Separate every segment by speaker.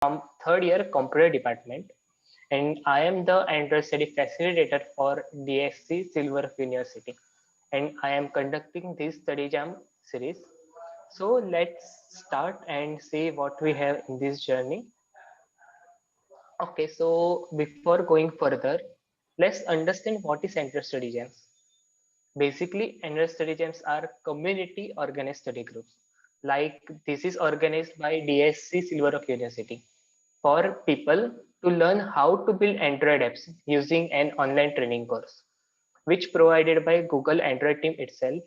Speaker 1: from third year computer department, and I am the Android study facilitator for DSC Silver University, and I am conducting this study jam series. So let's start and see what we have in this journey. Okay, so before going further, let's understand what is Android study jams. Basically, Android study jams are community organized study groups. Like this is organized by DSC Silver Oak University for people to learn how to build Android apps using an online training course, which provided by Google Android team itself.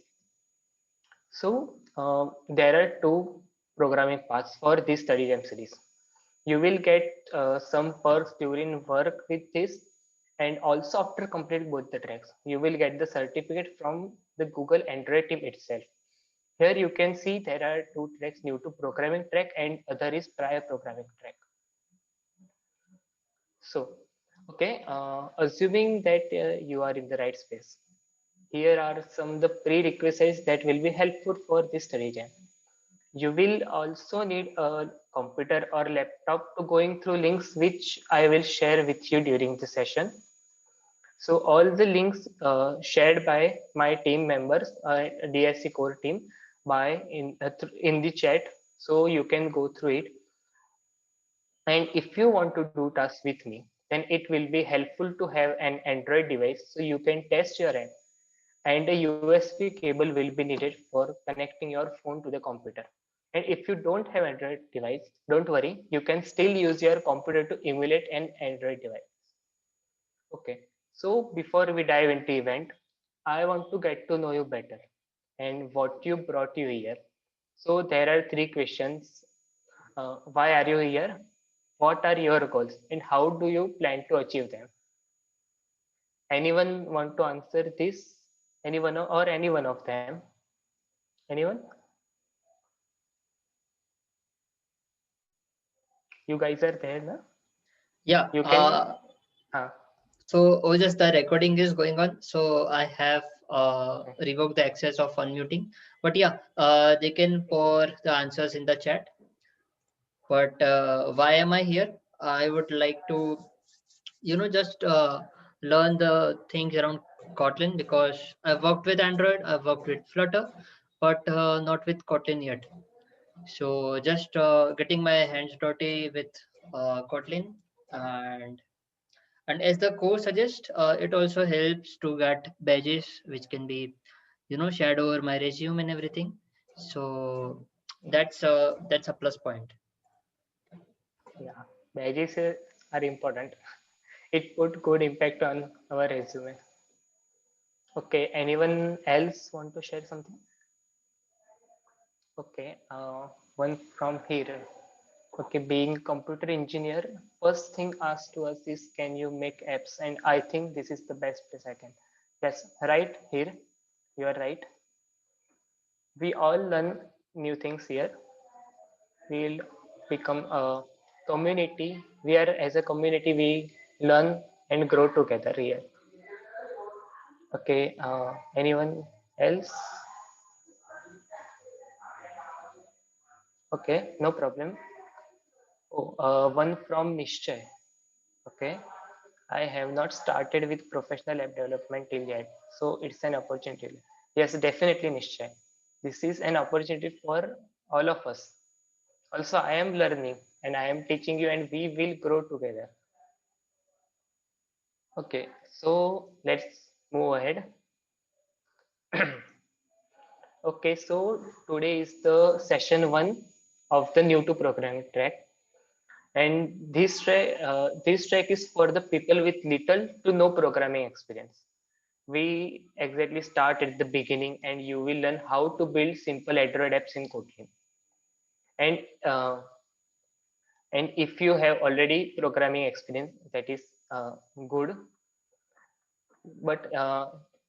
Speaker 1: So there are two programming paths for this study jam series. You will get some perks during work with this, and also after complete both the tracks, you will get the certificate from the Google Android team itself. Here you can see there are two tracks, new to programming track and other is prior programming track. So, okay, assuming that you are in the right space, here are some of the prerequisites that will be helpful for this study jam. You will also need a computer or laptop to going through links which I will share with you during the session. So all the links shared by my team members, DSC core team, by in the chat, so you can go through it. And if you want to do tasks with me, then it will be helpful to have an Android device so you can test your app. And a USB cable will be needed for connecting your phone to the computer. And if you don't have Android device, don't worry, you can still use your computer to emulate an Android device. Okay, so before we dive into event, I want to get to know you better and what you brought you here. So there are three questions. Why are you here? What are your goals and how do you plan to achieve them? Anyone want to answer this? Anyone or any one of them? Anyone? You guys are there, na?
Speaker 2: Yeah.
Speaker 1: You can.
Speaker 2: So just the recording is going on. So I have
Speaker 1: Okay.
Speaker 2: revoked the access of unmuting. But yeah, they can pour the answers in the chat. But why am I here? I would like to, just learn the things around Kotlin because I've worked with Android, I've worked with Flutter, but not with Kotlin yet. So just getting my hands dirty with Kotlin, and as the course suggests, it also helps to get badges which can be shared over my resume and everything. So that's a plus point.
Speaker 1: Yeah, badges are important. It put good impact on our resume. Okay, anyone else want to share something? Okay, one from here. Okay, being computer engineer, first thing asked to us is, can you make apps? And I think this is the best place I can. Yes, right here, you are right. We all learn new things here. We'll become a community. We are as a community, we learn and grow together here. Okay, anyone else? Okay, no problem. Oh, one from Nishchay. Okay, I have not started with professional app development till yet, so it's an opportunity. Yes, definitely, Nishchay. This is an opportunity for all of us. Also, I am learning and I am teaching you, and we will grow together. Okay, so let's move ahead. Okay, so today is the session one of the new to programming track, and this track is for the people with little to no programming experience. We exactly start at the beginning, and you will learn how to build simple Android apps in Kotlin. And if you have already programming experience, that is good. But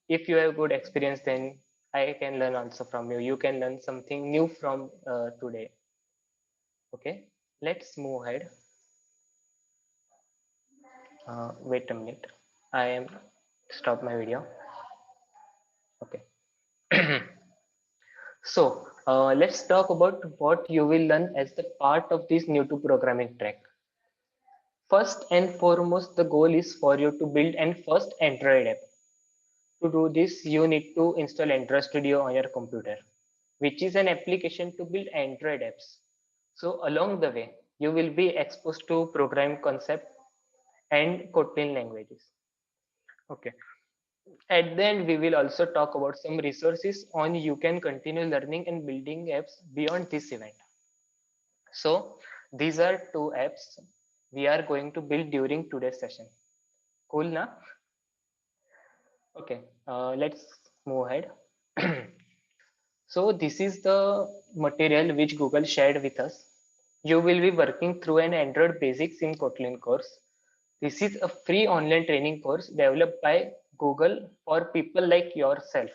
Speaker 1: if you have good experience, then I can learn also from you. You can learn something new from today. Okay, let's move ahead. Wait a minute. I am stop my video. Okay. So let's talk about what you will learn as the part of this new to programming track. First and foremost, the goal is for you to build an first Android app. To do this, you need to install Android Studio on your computer, which is an application to build Android apps. So along the way, you will be exposed to program concept and Kotlin languages. Okay. At the end, we will also talk about some resources on you can continue learning and building apps beyond this event. So these are two apps we are going to build during today's session. Cool, na? Okay, let's move ahead. So this is the material which Google shared with us. You will be working through an Android Basics in Kotlin course. This is a free online training course developed by Google for people like yourself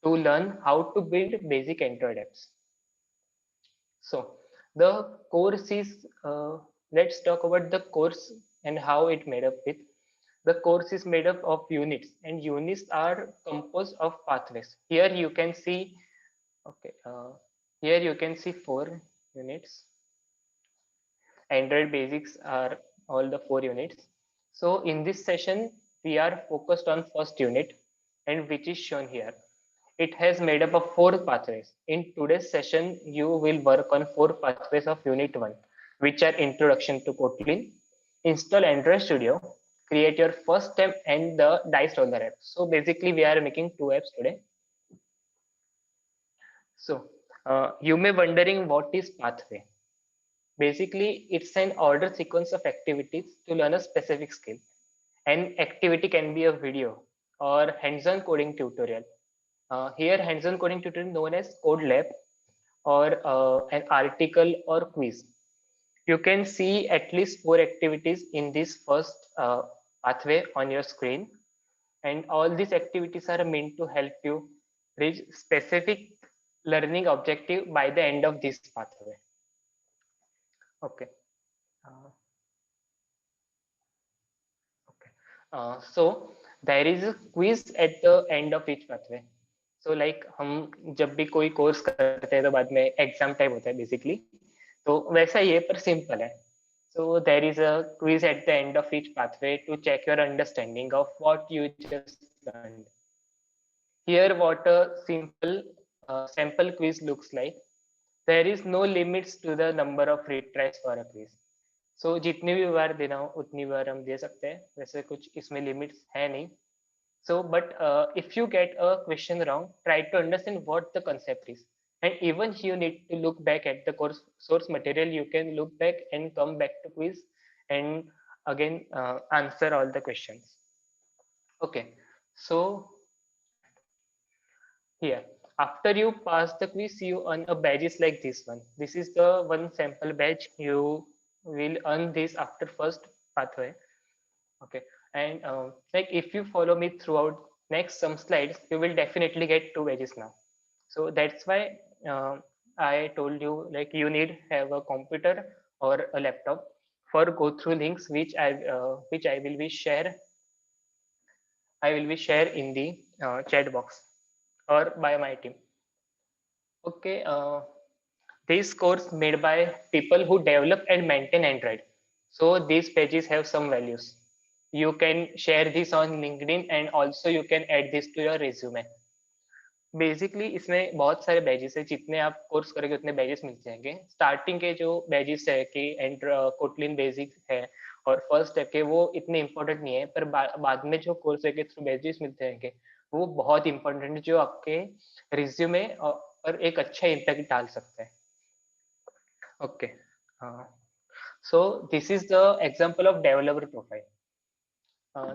Speaker 1: to learn how to build basic Android apps. So the course is, let's talk about the course and how it made up with. The course is made up of units, and units are composed of pathways. Here you can see, okay, here you can see 4 units. Android basics are all the 4 units. So in this session, we are focused on first unit, and which is shown here. It has made up of 4 pathways. In today's session, you will work on 4 pathways of unit 1, which are introduction to Kotlin, install Android Studio, create your first app, and the dice roller app. So basically, we are making 2 apps today. So you may wondering what is pathway. Basically, it's an order sequence of activities to learn a specific skill. An activity can be a video or hands-on coding tutorial. Here, hands-on coding tutorial known as Code Lab or an article or quiz. You can see at least 4 activities in this first pathway on your screen. And all these activities are meant to help you reach specific learning objective by the end of this pathway. Okay. Uh, okay. So there is a quiz at the end of each pathway. So like हम जब भी कोई course करते हैं तो बाद में exam type होता है बेसिकली, तो वैसा ये पर सिंपल है. So there is a quiz at the end of each pathway to check your understanding of what you just learned. Here what a simple sample quiz looks like. There is no limits to the number of retries for a quiz. So जितनी भी बार देना हो उतनी बार हम दे सकते हैं, वैसे कुछ इसमें लिमिट्स है नहीं. So, but if you get a question wrong, try to understand what the concept is. And even you need to look back at the course source material. You can look back and come back to quiz and again answer all the questions. Okay, so here, after you pass the quiz, you earn a badges like this one. This is the one sample badge. You will earn this after first pathway. Okay, and like if you follow me throughout next some slides, you will definitely get 2 badges now. So that's why I told you like you need have a computer or a laptop for go through links which I will be share in the chat box or by my team. Okay, these course made by people who develop and maintain Android. So these pages have some values. You can share this on LinkedIn and also you can add this to your resume. Basically इसमें बहुत सारे badges है, जितने आप course करोगे उतने badges मिल जाएंगे. Starting के जो बैजेस है कि कोटलिन बेसिक है और फर्स्ट स्टेप के, वो इतने इंपॉर्टेंट नहीं है, पर बाद में जो कोर्स के थ्रू बैजेस मिलते हैं वो बहुत इंपॉर्टेंट है, जो आपके रिज्यूमे पर एक अच्छा इम्पैक्ट डाल सकते हैं. Okay, so this is the example of developer profile.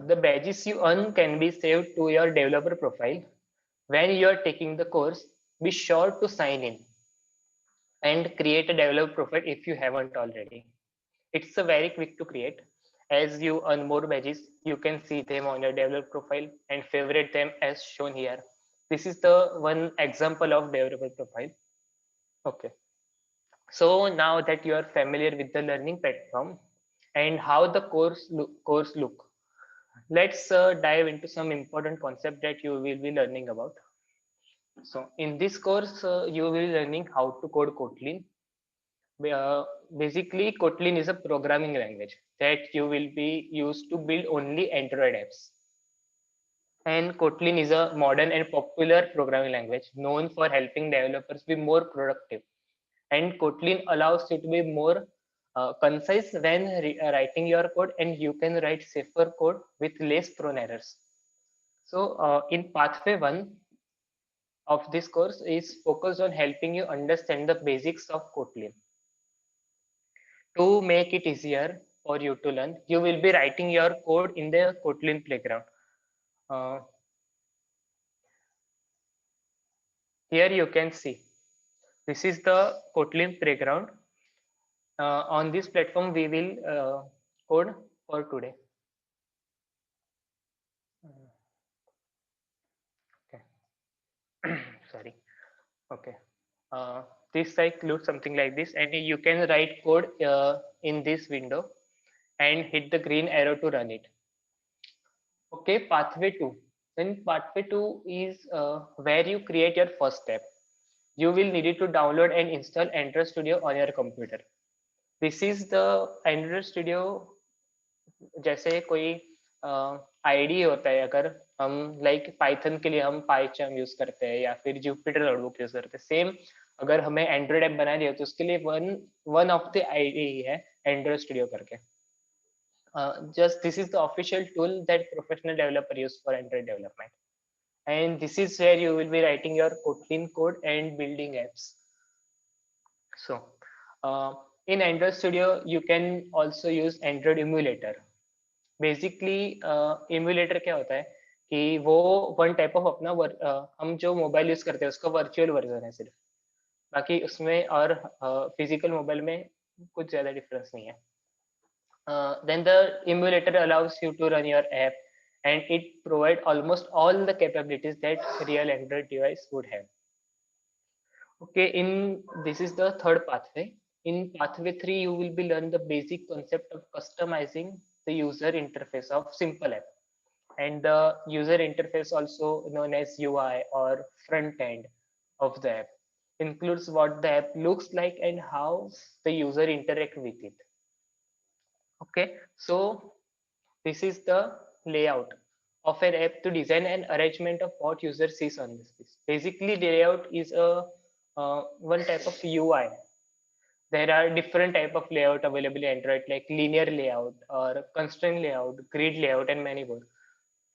Speaker 1: The badges you earn can be saved to your developer profile. When you are taking the course, be sure to sign in and create a developer profile if you haven't already. It's a very quick to create. As you earn more badges, you can see them on your developer profile and favorite them as shown here. This is the one example of developer profile. Okay. So now that you are familiar with the learning platform and how the course look, let's dive into some important concept that you will be learning about. So in this course, you will be learning how to code Kotlin. basically Kotlin is a programming language that you will be used to build only Android apps. And Kotlin is a modern and popular programming language known for helping developers be more productive. And Kotlin allows you to be more concise when writing your code, and you can write safer code with less prone errors. So in pathway 1 of this course is focused on helping you understand the basics of Kotlin. To make it easier for you to learn, you will be writing your code in the Kotlin playground. Uh, Here you can see, this is the Kotlin playground. On this platform, we will code for today. Okay. Sorry. Okay. This site looks something like this, and you can write code in this window and hit the green arrow to run it. Okay, pathway 2. Then pathway 2 is where you create your first step. You will need to download and install Android Studio on your computer. This is the Android Studio. जैसे कोई ID होता है, अगर हम like Python के लिए हम पाइचार्म use करते हैं या फिर जुपिटर नोटबुक यूज करते हैं, सेम अगर हमें एंड्रॉइड ऐप बनानी है तो उसके लिए वन ऑफ द आईडी है एंड्रॉइड स्टूडियो करके. Just this is the official tool that professional developer use for Android development, and this is where you will be writing your Kotlin code and building apps. So in Android Studio you can also use Android emulator. Basically emulator क्या होता है कि वो one type of अपना हम जो mobile use करते हैं उसका वर्चुअल वर्जन है सिर्फ, बाकी उसमें और फिजिकल मोबाइल में कुछ ज्यादा डिफरेंस नहीं है. Then the emulator allows you to run your app, and it provides almost all the capabilities that real Android device would have. Okay, this is the third pathway. In pathway 3 you will be learn the basic concept of customizing the user interface of simple app, and the user interface, also known as UI or front end of the app, includes what the app looks like and how the user interact with it. Okay, so this is the layout of an app to design an arrangement of what user sees on this piece. Basically, the layout is a one type of UI. There are different type of layout available in Android, like linear layout or constraint layout, grid layout, and many more.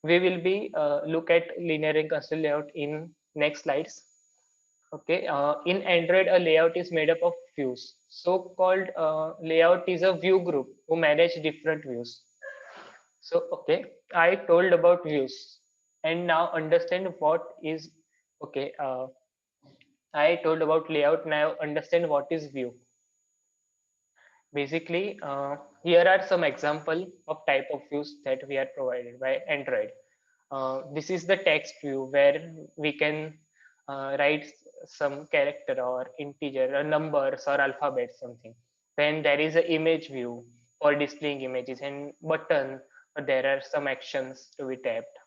Speaker 1: We will be look at linear and constraint layout in next slides. Okay, in Android a layout is made up of views. So called layout is a view group who manage different views. So okay, I told about views, and now understand what is okay. I told about layout, now understand what is view. Basically, here are some example of type of views that we are provided by Android. This is the text view where we can write some character or integer or numbers or alphabet something. Then there is an image view for displaying images, and button, there are some actions to be tapped,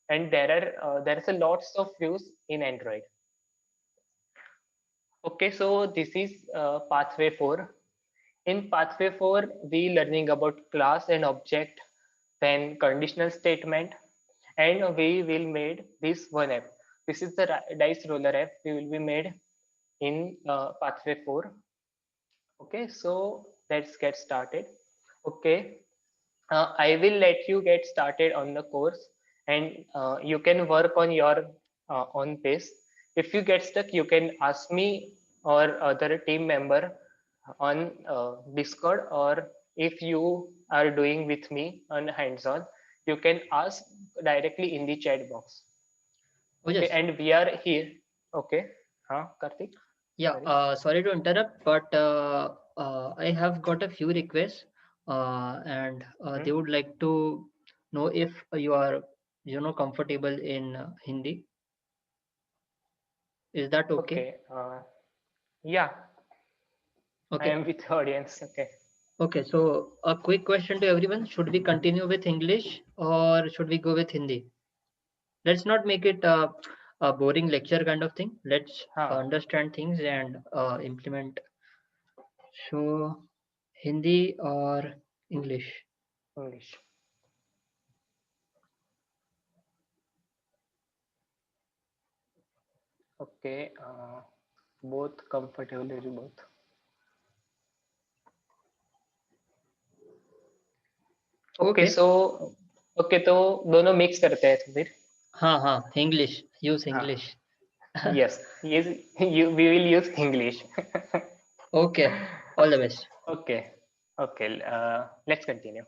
Speaker 1: and there's a lots of views in Android. Okay, so this is pathway 4. In pathway 4 we learning about class and object, then conditional statement, and we will made this one app. This is the dice roller app we will be made in pathway 4. Okay, so let's get started. Okay, I will let you get started on the course, and you can work on your own pace. If you get stuck, you can ask me or other team member on Discord, or if you are doing with me on hands-on, you can ask directly in the chat box.
Speaker 2: Oh, yes.
Speaker 1: Okay, and we are here. Okay, Karthik?
Speaker 2: Yeah, sorry to interrupt, but I have got a few requests, and they would like to know if you are, comfortable in Hindi. Is that okay?
Speaker 1: Okay, yeah, I
Speaker 2: Okay.
Speaker 1: am with the audience. Okay.
Speaker 2: Okay, so a quick question to everyone. Should we continue with English or should we go with Hindi? Let's not make it a boring lecture kind of thing. Let's understand things and implement. So Hindi और English?
Speaker 1: English. Okay, both comfortable both. Okay
Speaker 2: okay.
Speaker 1: So, okay तो दोनों mix करते हैं तो फिर।
Speaker 2: हाँ हाँ, English, use
Speaker 1: हाँ,
Speaker 2: इंग्लिश।
Speaker 1: यस, ये we will use English.
Speaker 2: Okay, all the best.
Speaker 1: Okay, okay, let's continue.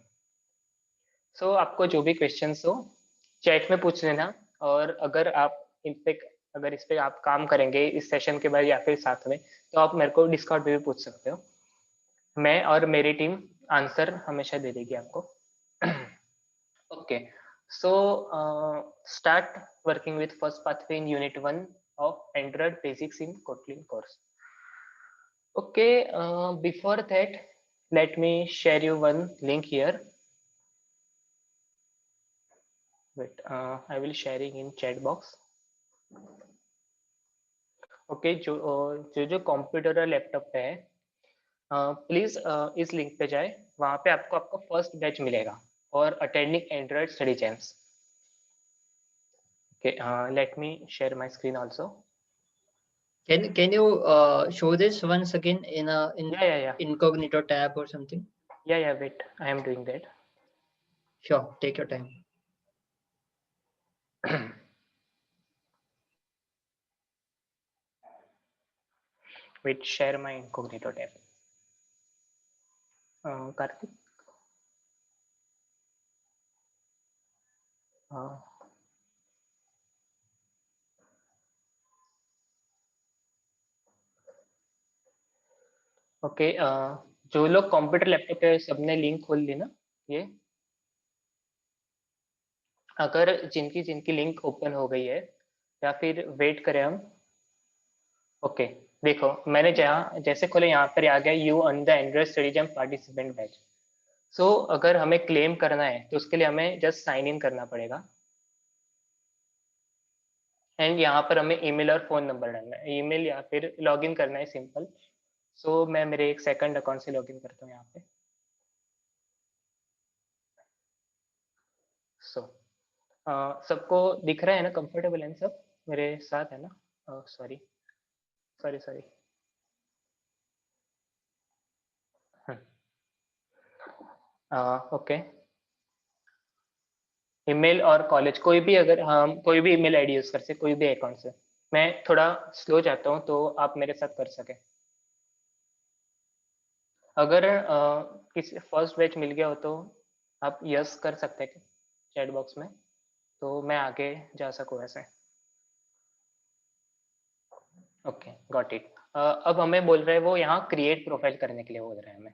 Speaker 1: So आपको जो भी क्वेश्चंस हो चैट में पूछ लेना, और अगर आप इस पे आप काम करेंगे इस सेशन के बाद या फिर साथ में, तो आप मेरे को डिस्कॉर्ड पे भी पूछ सकते हो। मैं और मेरी टीम आंसर हमेशा दे देगी आपको। Okay, so start working with first pathway in unit 1 of Android Basics in Kotlin course. Okay, before that, let me share you one link here. Wait, I will sharing in chat box. Okay, जो computer और laptop पे है, please इस link पे जाए, वहां पे आपको आपका फर्स्ट बैच मिलेगा और attending Android study champs. Okay, let me share my screen also.
Speaker 2: Can you show this once again in a
Speaker 1: Yeah.
Speaker 2: incognito tab or something?
Speaker 1: Yeah, wait, I am doing that.
Speaker 2: Sure, take your time.
Speaker 1: Wait, share my incognito tab. Karthik. Okay, जो लोग computer laptop पे सबने link खोल ली ना, ये अगर जिनकी जिनकी लिंक ओपन हो गई है, या फिर वेट करें हम। ओके, देखो मैंने जहाँ जैसे खोले यहाँ पर आ गया you on the Android study jam participant badge. So अगर हमें क्लेम करना है तो उसके लिए हमें जस्ट साइन इन करना पड़ेगा, एंड यहाँ पर हमें ईमेल और फोन नंबर डालना है, ईमेल या फिर लॉगिन करना है सिंपल। सो मैं मेरे एक सेकंड अकाउंट से लॉगिन करता हूँ यहाँ पे। सो सबको दिख रहा है ना, कंफर्टेबल है ना सब मेरे साथ है ना? Sorry sorry sorry. Okay, email और कॉलेज कोई भी, अगर हम कोई भी ईमेल आईडी यूज कर सकते, कोई भी अकाउंट से। मैं थोड़ा स्लो जाता हूँ तो आप मेरे साथ कर सके। अगर किसी फर्स्ट बैच मिल गया हो तो आप यस कर सकते हैं चैट बॉक्स में, तो मैं आगे जा सकूँ ऐसे। Okay, got it. अब हमें बोल रहे हैं वो यहाँ क्रिएट प्रोफाइल करने के लिए बोल रहे हैं हमें।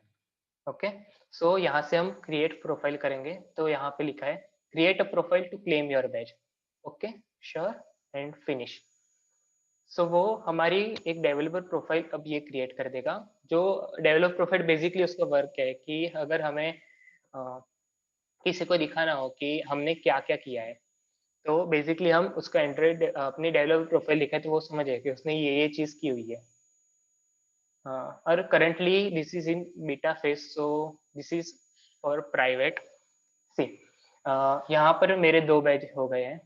Speaker 1: ओके, सो यहाँ से हम क्रिएट प्रोफाइल करेंगे, तो यहाँ पे लिखा है create a profile to claim your badge. Okay, sure and finish. So वो हमारी एक डेवलपर प्रोफाइल अब ये क्रिएट कर देगा। जो डेवलपर प्रोफाइल बेसिकली उसका वर्क है कि अगर हमें किसी को दिखाना हो कि हमने क्या क्या किया है, तो बेसिकली हम उसका एंड्रॉइड अपनी डेवलपर प्रोफाइल लिखा है तो वो समझ है कि उसने ये चीज की हुई है। और currently this is in beta phase, so this is for private. See, यहाँ पर मेरे दो बैच हो गए हैं,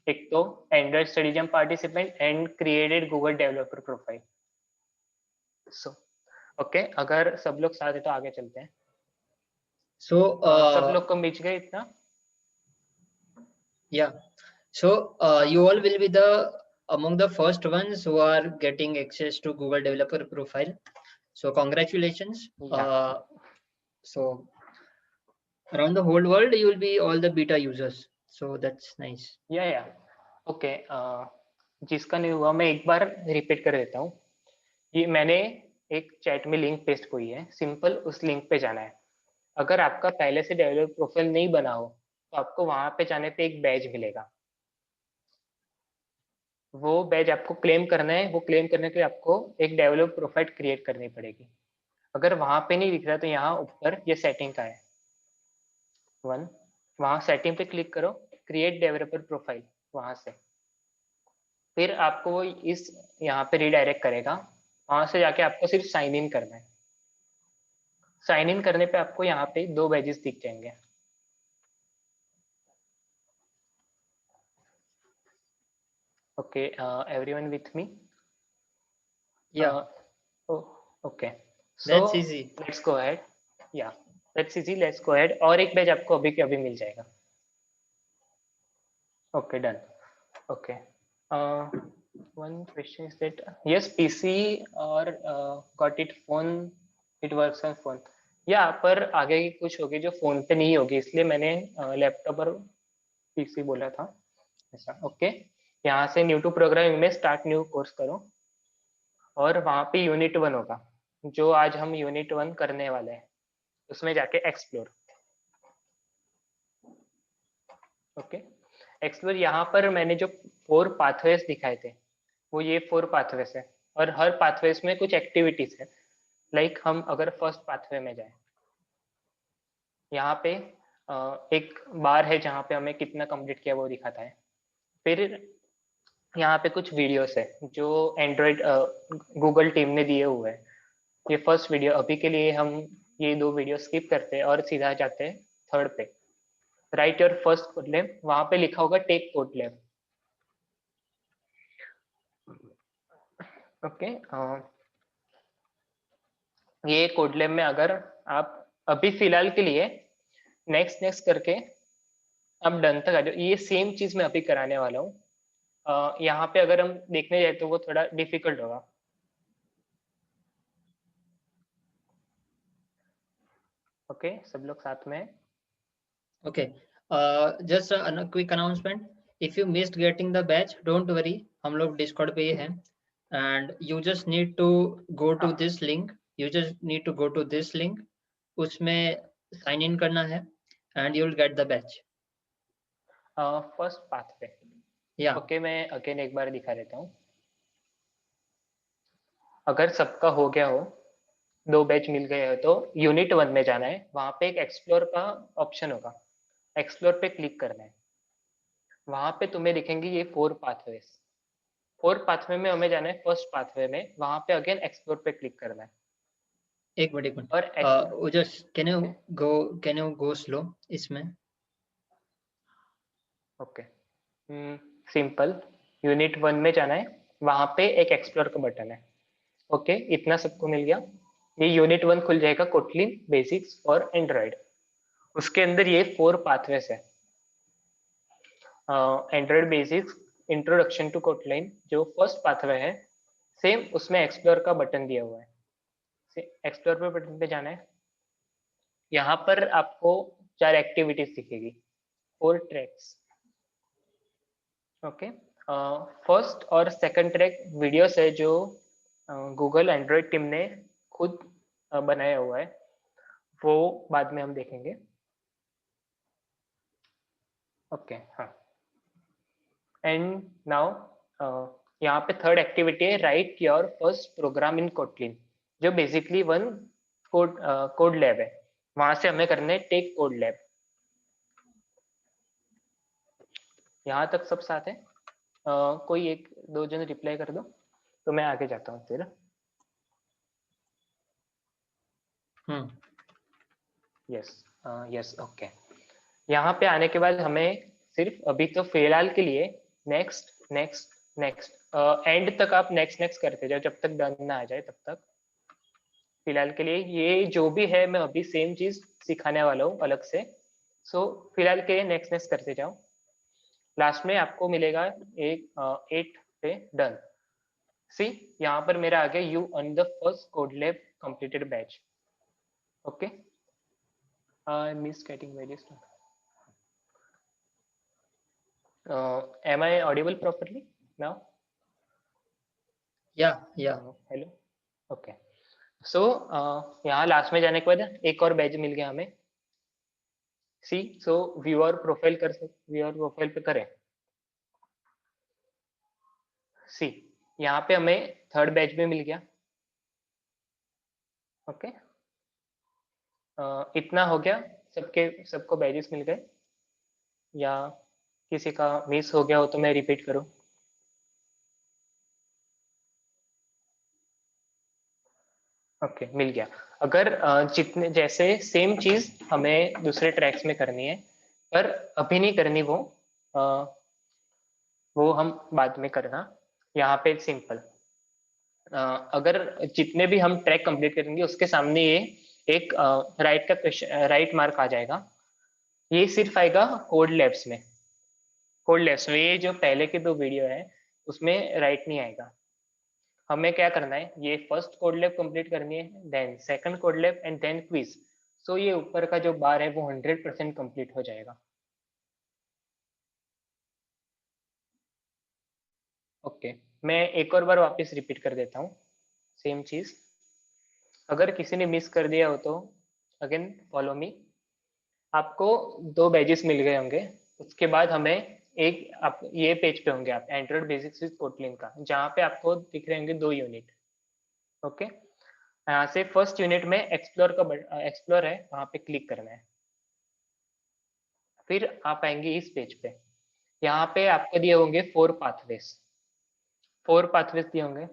Speaker 1: एक तो Android study jam participant and created Google developer profile. So okay, अगर सब लोग साथ है तो आगे चलते हैं।
Speaker 2: So
Speaker 1: सब लोग को मिल गए इतना?
Speaker 2: yeah, so you all will be the among the first ones who are getting access to Google Developer Profile. So congratulations.
Speaker 1: या
Speaker 2: So around the whole world, you will be all the beta users. So that's nice.
Speaker 1: या okay, जिसका नहीं हुआ मैं एक बार repeat कर देता हूँ। ये मैंने एक चैट में लिंक पेस्ट हुई है, सिंपल उस लिंक पे जाना है। अगर आपका पहले से डेवलपर प्रोफाइल नहीं बना हो तो आपको वहां पे जाने पे एक बैज मिलेगा। वो बैज आपको क्लेम करना है, वो क्लेम करने के लिए आपको एक डेवलपर प्रोफाइल क्रिएट करनी पड़ेगी। अगर वहां पे नहीं दिख रहा तो यहाँ ऊपर ये सेटिंग का है वन, वहां सेटिंग पे क्लिक करो, क्रिएट डेवलपर प्रोफाइल, वहां से फिर आपको वो इस यहाँ पे रिडायरेक्ट करेगा, वहां से जाके आपको सिर्फ साइन इन करना है। साइन इन करने पे आपको यहाँ पे 2 बैजेस दिख जाएंगे। Okay, everyone with me?
Speaker 2: Yeah,
Speaker 1: okay, so
Speaker 2: that's easy.
Speaker 1: Let's go ahead. Yeah that's easy, let's go ahead. और एक बैच आपको अभी के अभी मिल जाएगा। Okay, done. Okay, one question is that yes, PC or got it phone, it works on phone। या पर आगे की कुछ होगी जो फोन पे नहीं होगी, इसलिए मैंने लैपटॉप और पीसी बोला था ऐसा। ओके, यहाँ से न्यू टू प्रोग्रामिंग में स्टार्ट न्यू कोर्स करो, और वहाँ पे यूनिट 1 होगा, जो आज हम यूनिट 1 करने वाले हैं, उसमें जाके एक्सप्लोर। ओके, एक्सप्लोर यहाँ पर मैंने जो 4 पाथवेज दिखाए थे, वो ये 4 पाथवेज है, और हर पाथवेज में कुछ एक्टिविटीज है। लाइक हम अगर फर्स्ट पाथवे में जाए, यहाँ पे एक बार है जहाँ पे हमें कितना कंप्लीट किया वो दिखाता है। फिर यहाँ पे कुछ वीडियोस है जो एंड्रॉइड गूगल टीम ने दिए हुए हैं। ये फर्स्ट वीडियो, अभी के लिए हम ये 2 वीडियो स्किप करते हैं और सीधा जाते हैं थर्ड पे। Right your first code lab, वहां पे लिखा होगा टेक कोड लैब। ओके, ये कोड लैब में अगर आप अभी फिलहाल के लिए नेक्स्ट नेक्स्ट करके आप डन तक आ जाओ। ये सेम चीज मैं अभी कराने वाला हूँ। यहाँ पे अगर हम देखने जाए तो वो थोड़ा डिफिकल्ट होगा। ओके, सब लोग साथ में हैं?
Speaker 2: Okay. Just a quick announcement. If you missed getting the batch, don't worry. हम लोग Discord पे ही हैं, and you just need to go to
Speaker 1: हाँ,
Speaker 2: this link. You just need to go to this link. उसमें sign in करना है, and you'll get the batch.
Speaker 1: First path पे।
Speaker 2: Yeah.
Speaker 1: Okay, मैं अगेन एक बार दिखा देता हूँ। अगर सबका हो गया हो, 2 बैच मिल गए हो, तो यूनिट 1 में जाना है। वहां पे एक एक्सप्लोर का ऑप्शन होगा, एक्सप्लोर पे क्लिक करना है। वहां पे तुम्हें दिखेंगे ये 4 पाथवेज। 4 पाथवे में हमें जाना है फर्स्ट पाथवे में, वहां पे अगेन एक्सप्लोर पे क्लिक करना है।
Speaker 2: एक मिनट।
Speaker 1: और
Speaker 2: just can you go slow इसमें?
Speaker 1: Okay, simple. यूनिट 1 में जाना है, वहां पे एक एक्सप्लोर का बटन है। ओके, इतना सबको मिल गया। ये यूनिट 1 खुल जाएगा, कोटलिन बेसिक्स फॉर एंड्रॉइड। उसके अंदर ये 4 पाथवेज है। Android basics, introduction to Kotlin जो फर्स्ट पाथवे है, सेम उसमें एक्सप्लोर का बटन दिया हुआ है। एक्सप्लोर पे बटन पे जाना है। यहाँ पर आपको 4 एक्टिविटीज दिखेगी, 4 ट्रैक्स। ओके, फर्स्ट और सेकंड ट्रैक वीडियोस है जो गूगल एंड्रॉइड टीम ने खुद बनाया हुआ है, वो बाद में हम देखेंगे। ओके, हाँ। एंड नाउ यहाँ पे थर्ड एक्टिविटी है write your first program in Kotlin, जो बेसिकली वन कोड लैब है। वहां से हमें करना है टेक कोड लैब। यहाँ तक सब साथ है? कोई एक दो जन रिप्लाई कर दो तो मैं आगे जाता हूँ फिर। Yes, yes, okay. यहाँ पे आने के बाद हमें सिर्फ अभी तो फिलहाल के लिए नेक्स्ट नेक्स्ट नेक्स्ट एंड तक आप नेक्स्ट नेक्स्ट करते जाओ, जब तक डन ना आ जाए तब तक। फिलहाल के लिए ये जो भी है मैं अभी सेम चीज सिखाने वाला हूँ अलग से। सो फिलहाल के लिए नेक्स्ट नेक्स्ट करते जाओ। लास्ट में आपको मिलेगा एक 8 पे डन। सी, यहाँ पर मेरा आ गया you on the first code lab completed badge. Okay, I miss getting very start. am I audible properly now?
Speaker 2: Yeah.
Speaker 1: Hello, okay. So यहाँ लास्ट में जाने के बाद एक और बैच मिल गया हमें। सी, सो व्यूअर प्रोफाइल कर सकते, व्यूअर प्रोफाइल पे करें। सी, यहाँ पे हमें थर्ड बैच भी मिल गया। ओके, इतना हो गया। सबको बैचेस मिल गए, या किसी का मिस हो गया हो तो मैं रिपीट करूं? ओके, मिल गया। अगर जितने जैसे सेम चीज हमें दूसरे ट्रैक्स में करनी है, पर अभी नहीं करनी वो हम बाद में करना। यहाँ पे सिंपल, अगर जितने भी हम ट्रैक कंप्लीट करेंगे उसके सामने ये एक राइट का क्वेश्चन, राइट मार्क आ जाएगा। ये सिर्फ आएगा कोड लैब्स में। कोड लैब्स में ये जो पहले के 2 वीडियो है उसमें राइट नहीं आएगा। हमें क्या करना है, ये फर्स्ट कोड लैब कंप्लीट करनी है, then second code lab and then quiz. So ये ऊपर का जो बार है वो 100% कंप्लीट हो जाएगा। ओके, मैं एक और बार वापस रिपीट कर देता हूँ सेम चीज। अगर किसी ने मिस कर दिया हो तो अगेन फॉलो मी। आपको 2 बैजेस मिल गए होंगे। उसके बाद हमें एक आप ये पेज पे होंगे आप, एंड्रॉइड बेसिक्स विद कोटलिन का, जहाँ पे आपको दिख रहे होंगे 2 यूनिट। ओके, यहाँ से फर्स्ट यूनिट में एक्सप्लोर का एक्सप्लोर है, वहाँ पे क्लिक करना है। फिर आप आएंगे इस पेज पे। यहाँ पे आपको दिए होंगे 4 पाथवेज। 4 पाथवेज दिए होंगे।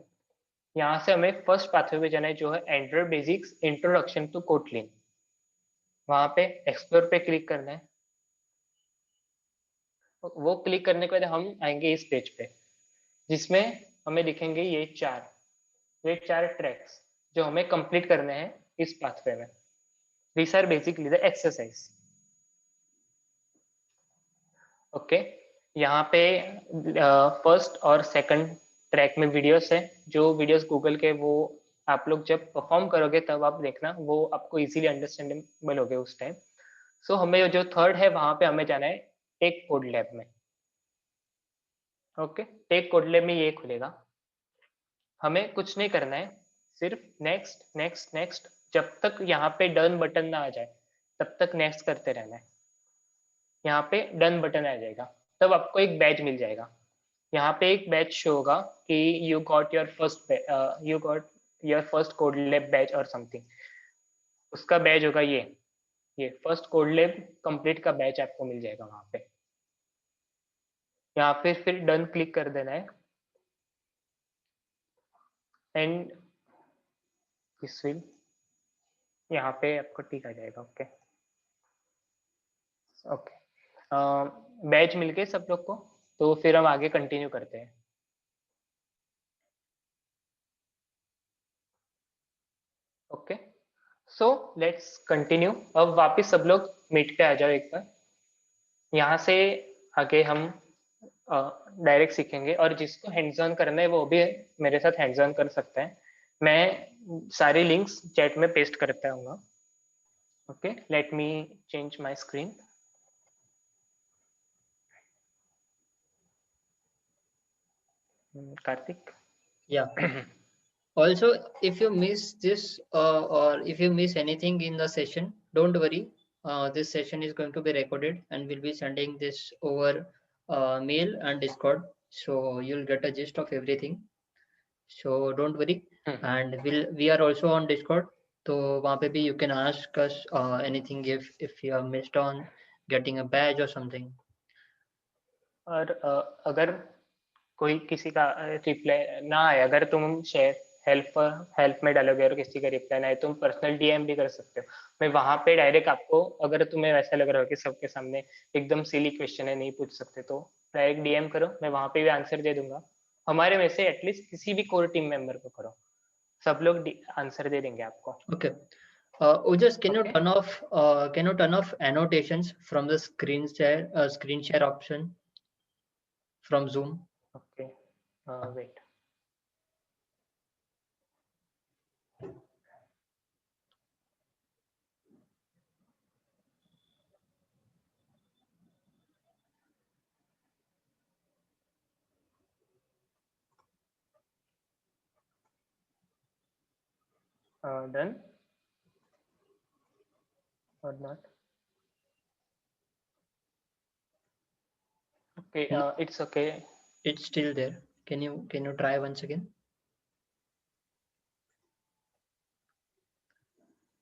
Speaker 1: यहाँ से हमें फर्स्ट पाथवे पे जाना है, जो है Android basics introduction to Kotlin. वहाँ पे एक्सप्लोर पे क्लिक करना है। वो क्लिक करने के बाद हम आएंगे इस पेज पे, जिसमें हमें दिखेंगे ये चार ट्रैक्स जो हमें कंप्लीट करने हैं इस पाथवे में। These are basically the exercise. Okay, यहाँ पे फर्स्ट और सेकंड ट्रैक में वीडियोस है। जो वीडियोस गूगल के, वो आप लोग जब परफॉर्म करोगे तब आप देखना, वो आपको इजीली अंडरस्टैंडेबल होगे उस टाइम। सो हमें जो थर्ड है वहां पे हमें जाना है टेक कोड लैब में। ओके, टेक कोड लैब में ये खुलेगा। हमें कुछ नहीं करना है, सिर्फ नेक्स्ट नेक्स्ट नेक्स्ट, जब तक यहाँ पे डन बटन ना आ जाए तब तक नेक्स्ट करते रहना है। यहाँ पे डन बटन आ जाएगा तब आपको एक बैच मिल जाएगा। यहाँ पे एक बैच शो होगा कि you got your first code lab batch और समथिंग। उसका बैच होगा ये फर्स्ट कोड लैब कंप्लीट का बैच आपको मिल जाएगा वहाँ पे। यहाँ पे फिर डन क्लिक कर देना है एंड दिस विल, यहाँ पे आपको टिक आ जाएगा। ओके ओके, बैच मिल गए सब लोग को, तो फिर हम आगे कंटिन्यू करते हैं। Okay, so let's continue. अब वापस सब लोग मीट पे आ जाओ एक बार। यहाँ से आगे हम डायरेक्ट सीखेंगे, और जिसको हैंड्स ऑन करना है वो भी मेरे साथ हैंड्स ऑन कर सकता है। मैं सारे लिंक्स चैट में पेस्ट करता हूँ। Okay, let me change my screen. Kartik.
Speaker 2: Yeah. Also, if you miss this or if you miss anything in the session, don't worry. This session is going to be recorded and we'll be sending this over mail and Discord. So you'll get a gist of everything. So don't worry. And we are also on Discord. So वहाँ पे भी you can ask us anything if you have missed on getting a badge or something.
Speaker 1: और अगर कोई किसी का reply ना आए, अगर तुम शेयर हेल्प में डालोगे और किसी का रिप्लाई ना आए, तुम पर्सनल डीएम भी कर सकते हो। मैं वहां पे डायरेक्ट आपको, अगर तुम्हें वैसा लग रहा हो कि सबके सामने एकदम सिली क्वेश्चन है नहीं पूछ सकते, तो डायरेक्ट डीएम करो, मैं वहां पे भी आंसर दे दूंगा। हमारे में से एटलीस्ट किसी भी कोर टीम मेंबर को करो, सब लोग आंसर दे देंगे आपको।
Speaker 2: Okay. Ojas,
Speaker 1: okay
Speaker 2: can you turn off annotations from the screen share option from Zoom?
Speaker 1: Okay, wait. Done और not. Okay, it's okay.
Speaker 2: It's still there. Can you try once again?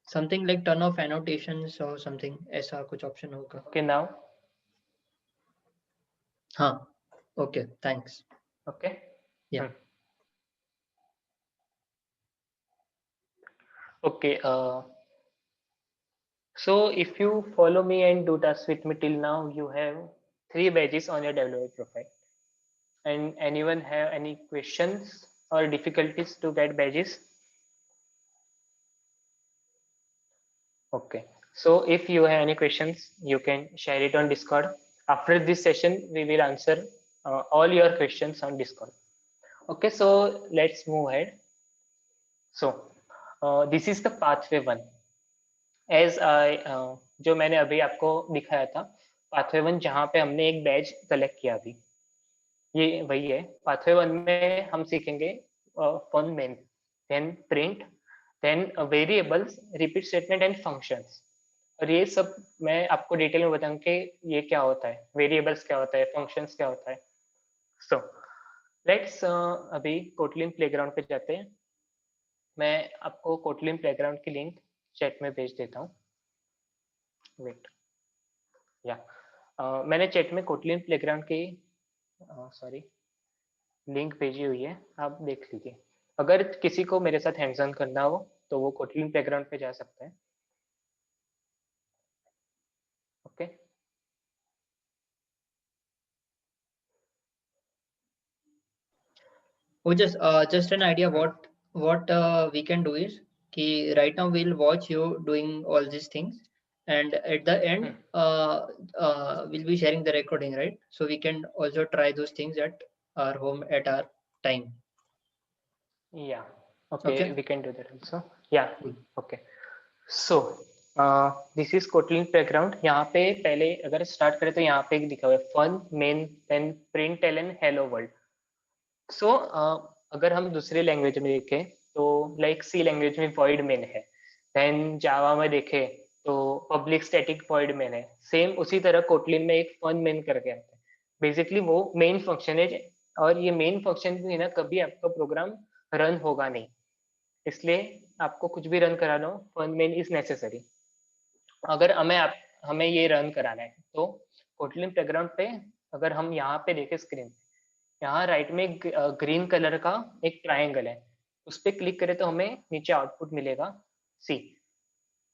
Speaker 2: Something like turn off annotations or something. ऐसा कुछ option होगा.
Speaker 1: Okay now.
Speaker 2: हाँ. Okay. Thanks.
Speaker 1: Okay,
Speaker 2: Yeah.
Speaker 1: Okay. So if you follow me and do tasks with me till now, you have 3 badges on your developer profile. And anyone have any questions or difficulties to get badges? Okay. So if you have any questions, you can share it on Discord. After this session, we will answer all your questions on Discord. Okay, so let's move ahead. So this is the pathway one. As I जो मैंने अभी आपको दिखाया था, pathway one जहाँ पे हमने एक बैच कलेक्ट किया अभी, ये वही है. पाथवे वन में हम सीखेंगे form main, then print, then variables, repeat statement and functions. और ये सब मैं आपको डिटेल में बताऊंगा कि ये क्या होता है, वेरिएबल्स क्या होता है, फंक्शंस क्या होता है. सो लेट्स अभी कोटलिन प्लेग्राउंड पे जाते हैं. मैं आपको कोटलिन प्लेग्राउंड की लिंक चैट में भेज देता हूँ. वेट, या मैंने चैट में कोटलिन प्लेग्राउंड की सॉरी लिंक भेजी हुई है, आप देख लीजिए. अगर किसी को मेरे साथ हैंड्स ऑन करना हो तो वो कोटलिन प्लेग्राउंड पे जा सकता है. Okay.
Speaker 2: Oh, just an idea what we can do is कि right now we'll watch you doing all these things, and at the end we'll be sharing the recording, right? So we can also try those things at our home at our time.
Speaker 1: Yeah. Okay,
Speaker 2: Okay.
Speaker 1: we can do that also. Yeah.
Speaker 2: Cool.
Speaker 1: Okay. So this is Kotlin playground. यहाँ पे पहले अगर start करें तो यहाँ पे एक दिखा हुआ है fun main then print ln hello world. So अगर हम दूसरे लैंग्वेज में देखें तो लाइक सी लैंग्वेज में वॉइड मेन है, देन जावा में देखें तो पब्लिक स्टैटिक वॉइड मेन है. सेम उसी तरह कोटलिन में एक फन मेन करके आता है. बेसिकली वो मेन फंक्शन है, और ये मेन फंक्शन भी ना कभी आपका प्रोग्राम रन होगा नहीं, इसलिए आपको कुछ भी रन कराना हो फन मेन इज नेसेसरी. अगर हमें ये रन कराना है तो कोटलिन प्लेग्राउंड पे अगर हम यहाँ पे देखें स्क्रीन, यहाँ राइट में ग्रीन कलर का एक ट्रायंगल है, उस पर क्लिक करें तो हमें नीचे आउटपुट मिलेगा. सी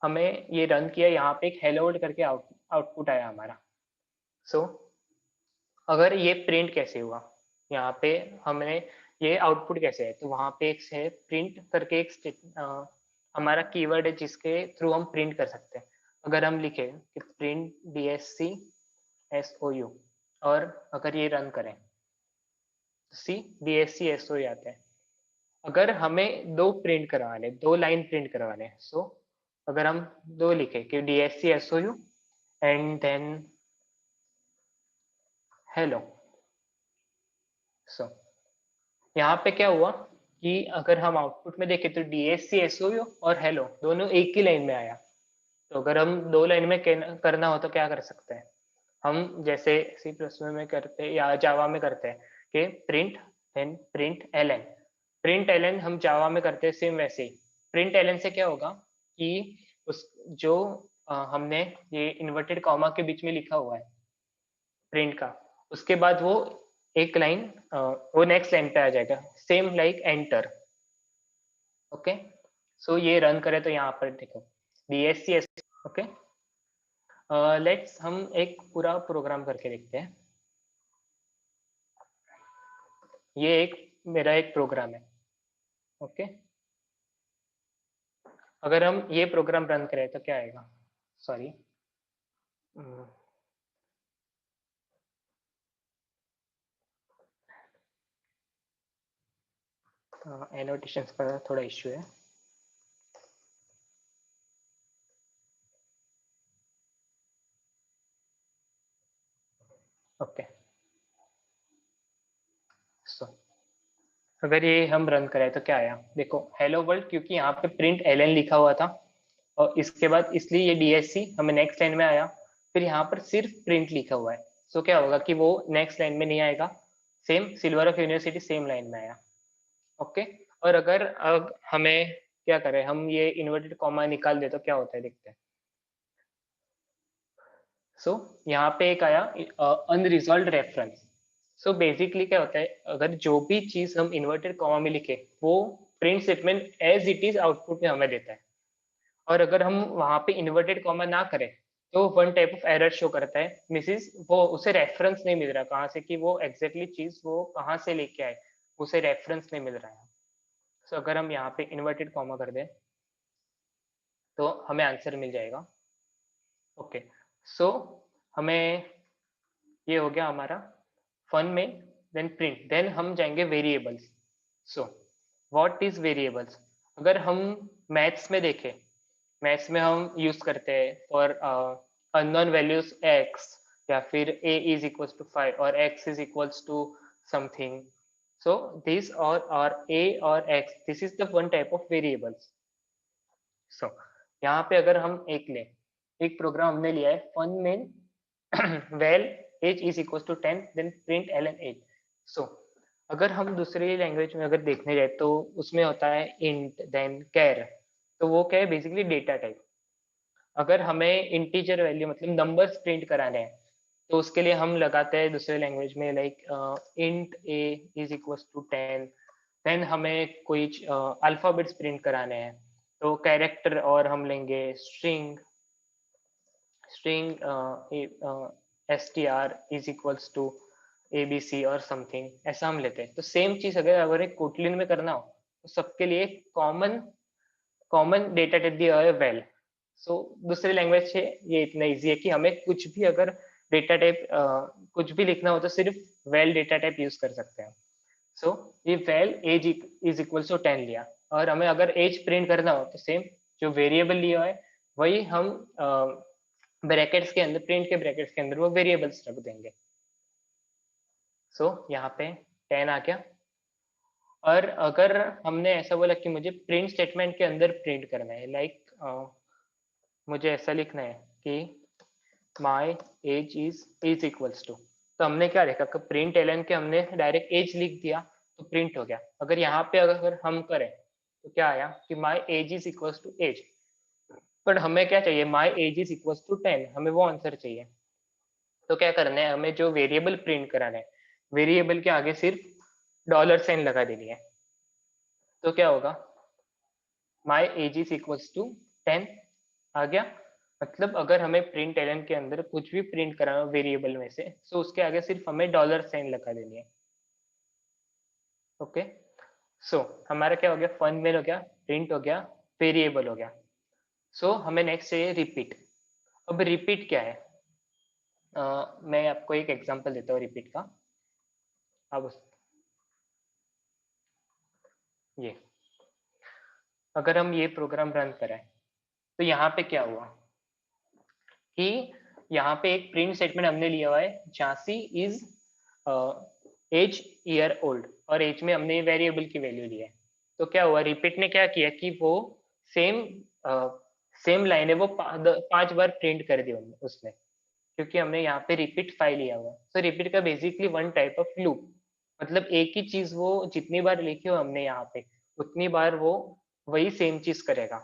Speaker 1: हमें ये रन किया, यहाँ पे एक हेलो वर्ल्ड करके आउटपुट आया हमारा. सो अगर ये प्रिंट कैसे हुआ, यहाँ पे हमने ये आउटपुट कैसे है, तो वहाँ पे एक है प्रिंट करके एक हमारा कीवर्ड है जिसके थ्रू हम प्रिंट कर सकते हैं. अगर हम लिखे कि प्रिंट DSC SOU और अगर ये रन करें सी DSC SOU आता है. अगर हमें दो प्रिंट करवाने, दो लाइन प्रिंट करवाने, सो अगर हम दो लिखे कि DSC SOU and then hello. So यहाँ पे क्या हुआ कि अगर हम आउटपुट में देखें तो DSC SOU और हेलो दोनों एक ही लाइन में आया. तो अगर हम दो लाइन में करना हो तो क्या कर सकते हैं, हम जैसे C++ में करते हैं या जावा में करते हैं कि print then print Elon. Println हम जावा में करते हैं सेम वैसे ही. प्रिंट एलन से क्या होगा कि उस जो हमने ये इन्वर्टेड कॉमा के बीच में लिखा हुआ है प्रिंट का, उसके बाद वो एक लाइन वो नेक्स्ट लाइन पे आ जाएगा, सेम लाइक एंटर. ओके. सो ये रन करें तो यहाँ पर देखो DSC. ओके. लेट्स हम एक पूरा प्रोग्राम करके देखते हैं. ये एक मेरा एक प्रोग्राम है. ओके. अगर हम ये प्रोग्राम रन करें तो क्या आएगा, सॉरी एनोटेशंस का थोड़ा इश्यू है. ओके. सो अगर ये हम रन करें तो क्या आया, देखो हेलो वर्ल्ड, क्योंकि यहाँ पे प्रिंट एलन लिखा हुआ था और इसके बाद इसलिए ये DSC हमें नेक्स्ट लाइन में आया. फिर यहाँ पर सिर्फ प्रिंट लिखा हुआ है, सो क्या होगा कि वो नेक्स्ट लाइन में नहीं आएगा, same silver of university same line में आया. ओके. और अगर हमें क्या करें, हम ये इन्वर्टेड कॉमा निकाल दे तो क्या होता है देखते हैं. सो यहाँ पे एक आया अनरिजॉल्व्ड रेफरेंस. सो बेसिकली क्या होता है, अगर जो भी चीज हम इन्वर्टेड कॉमा में लिखे वो print statement as it is output में हमें देता है. और अगर हम वहां पे इन्वर्टेड कॉमा ना करें तो one type of error show करता है, मिसिस वो उसे रेफरेंस नहीं मिल रहा कहाँ से कि वो एग्जैक्टली चीज वो कहाँ से लेके आए, उसे रेफरेंस नहीं मिल रहा है। सो अगर हम यहाँ पे इन्वर्टेड कॉमा कर दें तो हमें आंसर मिल जाएगा। ओके, सो हमें ये हो गया हमारा फन में, देन प्रिंट, देन हम जाएंगे variables. So what is variables? अगर हम मैथ्स में देखें, मैथ्स में हम यूज करते हैं फॉर अननोन वैल्यूज x, या फिर a इज इक्वल्स टू 5 और x is equals to something. So this और a और x, this is the one type of variables. So यहाँ पे अगर हम एक प्रोग्राम हमने लिया है फन में val as is equal to 10 then print L N x. So अगर हम दूसरी लैंग्वेज में अगर देखने जाए तो उसमें होता है इंट देन कैर, तो वो क्या है बेसिकली डेटा टाइप। अगर हमें इंटीजर वैल्यू मतलब नंबर्स प्रिंट कराने हैं तो उसके लिए हम लगाते हैं दूसरे लैंग्वेज में like int a is equal to 10, then हमें कोई अल्फाबेट्स प्रिंट कराने हैं तो कैरेक्टर, और हम लेंगे string, str is equals to abc और समथिंग, ऐसा हम लेते हैं। तो सेम चीज अगर एक कोटलिन में करना हो तो सबके लिए कॉमन कॉमन डेटा टाइप दिया है वेल। सो दूसरी लैंग्वेज से ये इतना इजी है कि हमें कुछ भी अगर डेटा टाइप कुछ भी लिखना हो तो सिर्फ वेल डेटा टाइप यूज कर सकते हैं। सो ये val as is equal to 10 लिया, और हमें अगर एज प्रिंट करना हो तो सेम जो वेरिएबल लिया है वही हम ब्रैकेट्स के अंदर, प्रिंट के ब्रैकेट्स के अंदर वो वेरिएबल्स रख देंगे। सो यहाँ पे 10 आ गया। और अगर हमने ऐसा बोला कि मुझे प्रिंट स्टेटमेंट के अंदर प्रिंट करना है, लाइक मुझे ऐसा लिखना है कि my age is equals to, तो हमने क्या लिखा कि प्रिंट एलन के हमने डायरेक्ट एज लिख दिया तो प्रिंट हो गया। अगर यहाँ पे अगर हम करें तो क्या आया कि my age is equals to age, पर हमें क्या चाहिए, my age is equals to 10, हमें वो आंसर चाहिए। तो क्या करना है, हमें जो वेरिएबल प्रिंट कराना है वेरिएबल के आगे सिर्फ डॉलर साइन लगा देनी है। तो क्या होगा, my age is equals to 10 आ गया। मतलब अगर हमें प्रिंट एलन के अंदर कुछ भी प्रिंट कराना हो वेरिएबल में से तो उसके आगे सिर्फ हमें डॉलर साइन लगा देनी है। ओके, सो हमारा क्या हो गया, फन मेल हो गया, प्रिंट हो गया, वेरिएबल हो गया। सो हमें नेक्स्ट चाहिए रिपीट। अब रिपीट क्या है, मैं आपको एक एग्जांपल देता हूँ रिपीट का। अब ये अगर हम ये प्रोग्राम रन करें तो यहाँ पे क्या हुआ कि यहाँ पे एक प्रिंट स्टेटमेंट हमने लिया हुआ है, Jhansi is age year old, और एज में हमने वेरिएबल की वैल्यू ली है। तो क्या हुआ, रिपीट ने क्या किया कि वो सेम सेम लाइन है वो 5 बार प्रिंट कर दी उसने, क्योंकि हमने यहाँ पे रिपीट फाइल लिया हुआ। तो रिपीट का basically one type of loop, मतलब एक ही चीज वो जितनी बार लिखी हो हमने यहाँ पे उतनी बार वो वही सेम चीज करेगा।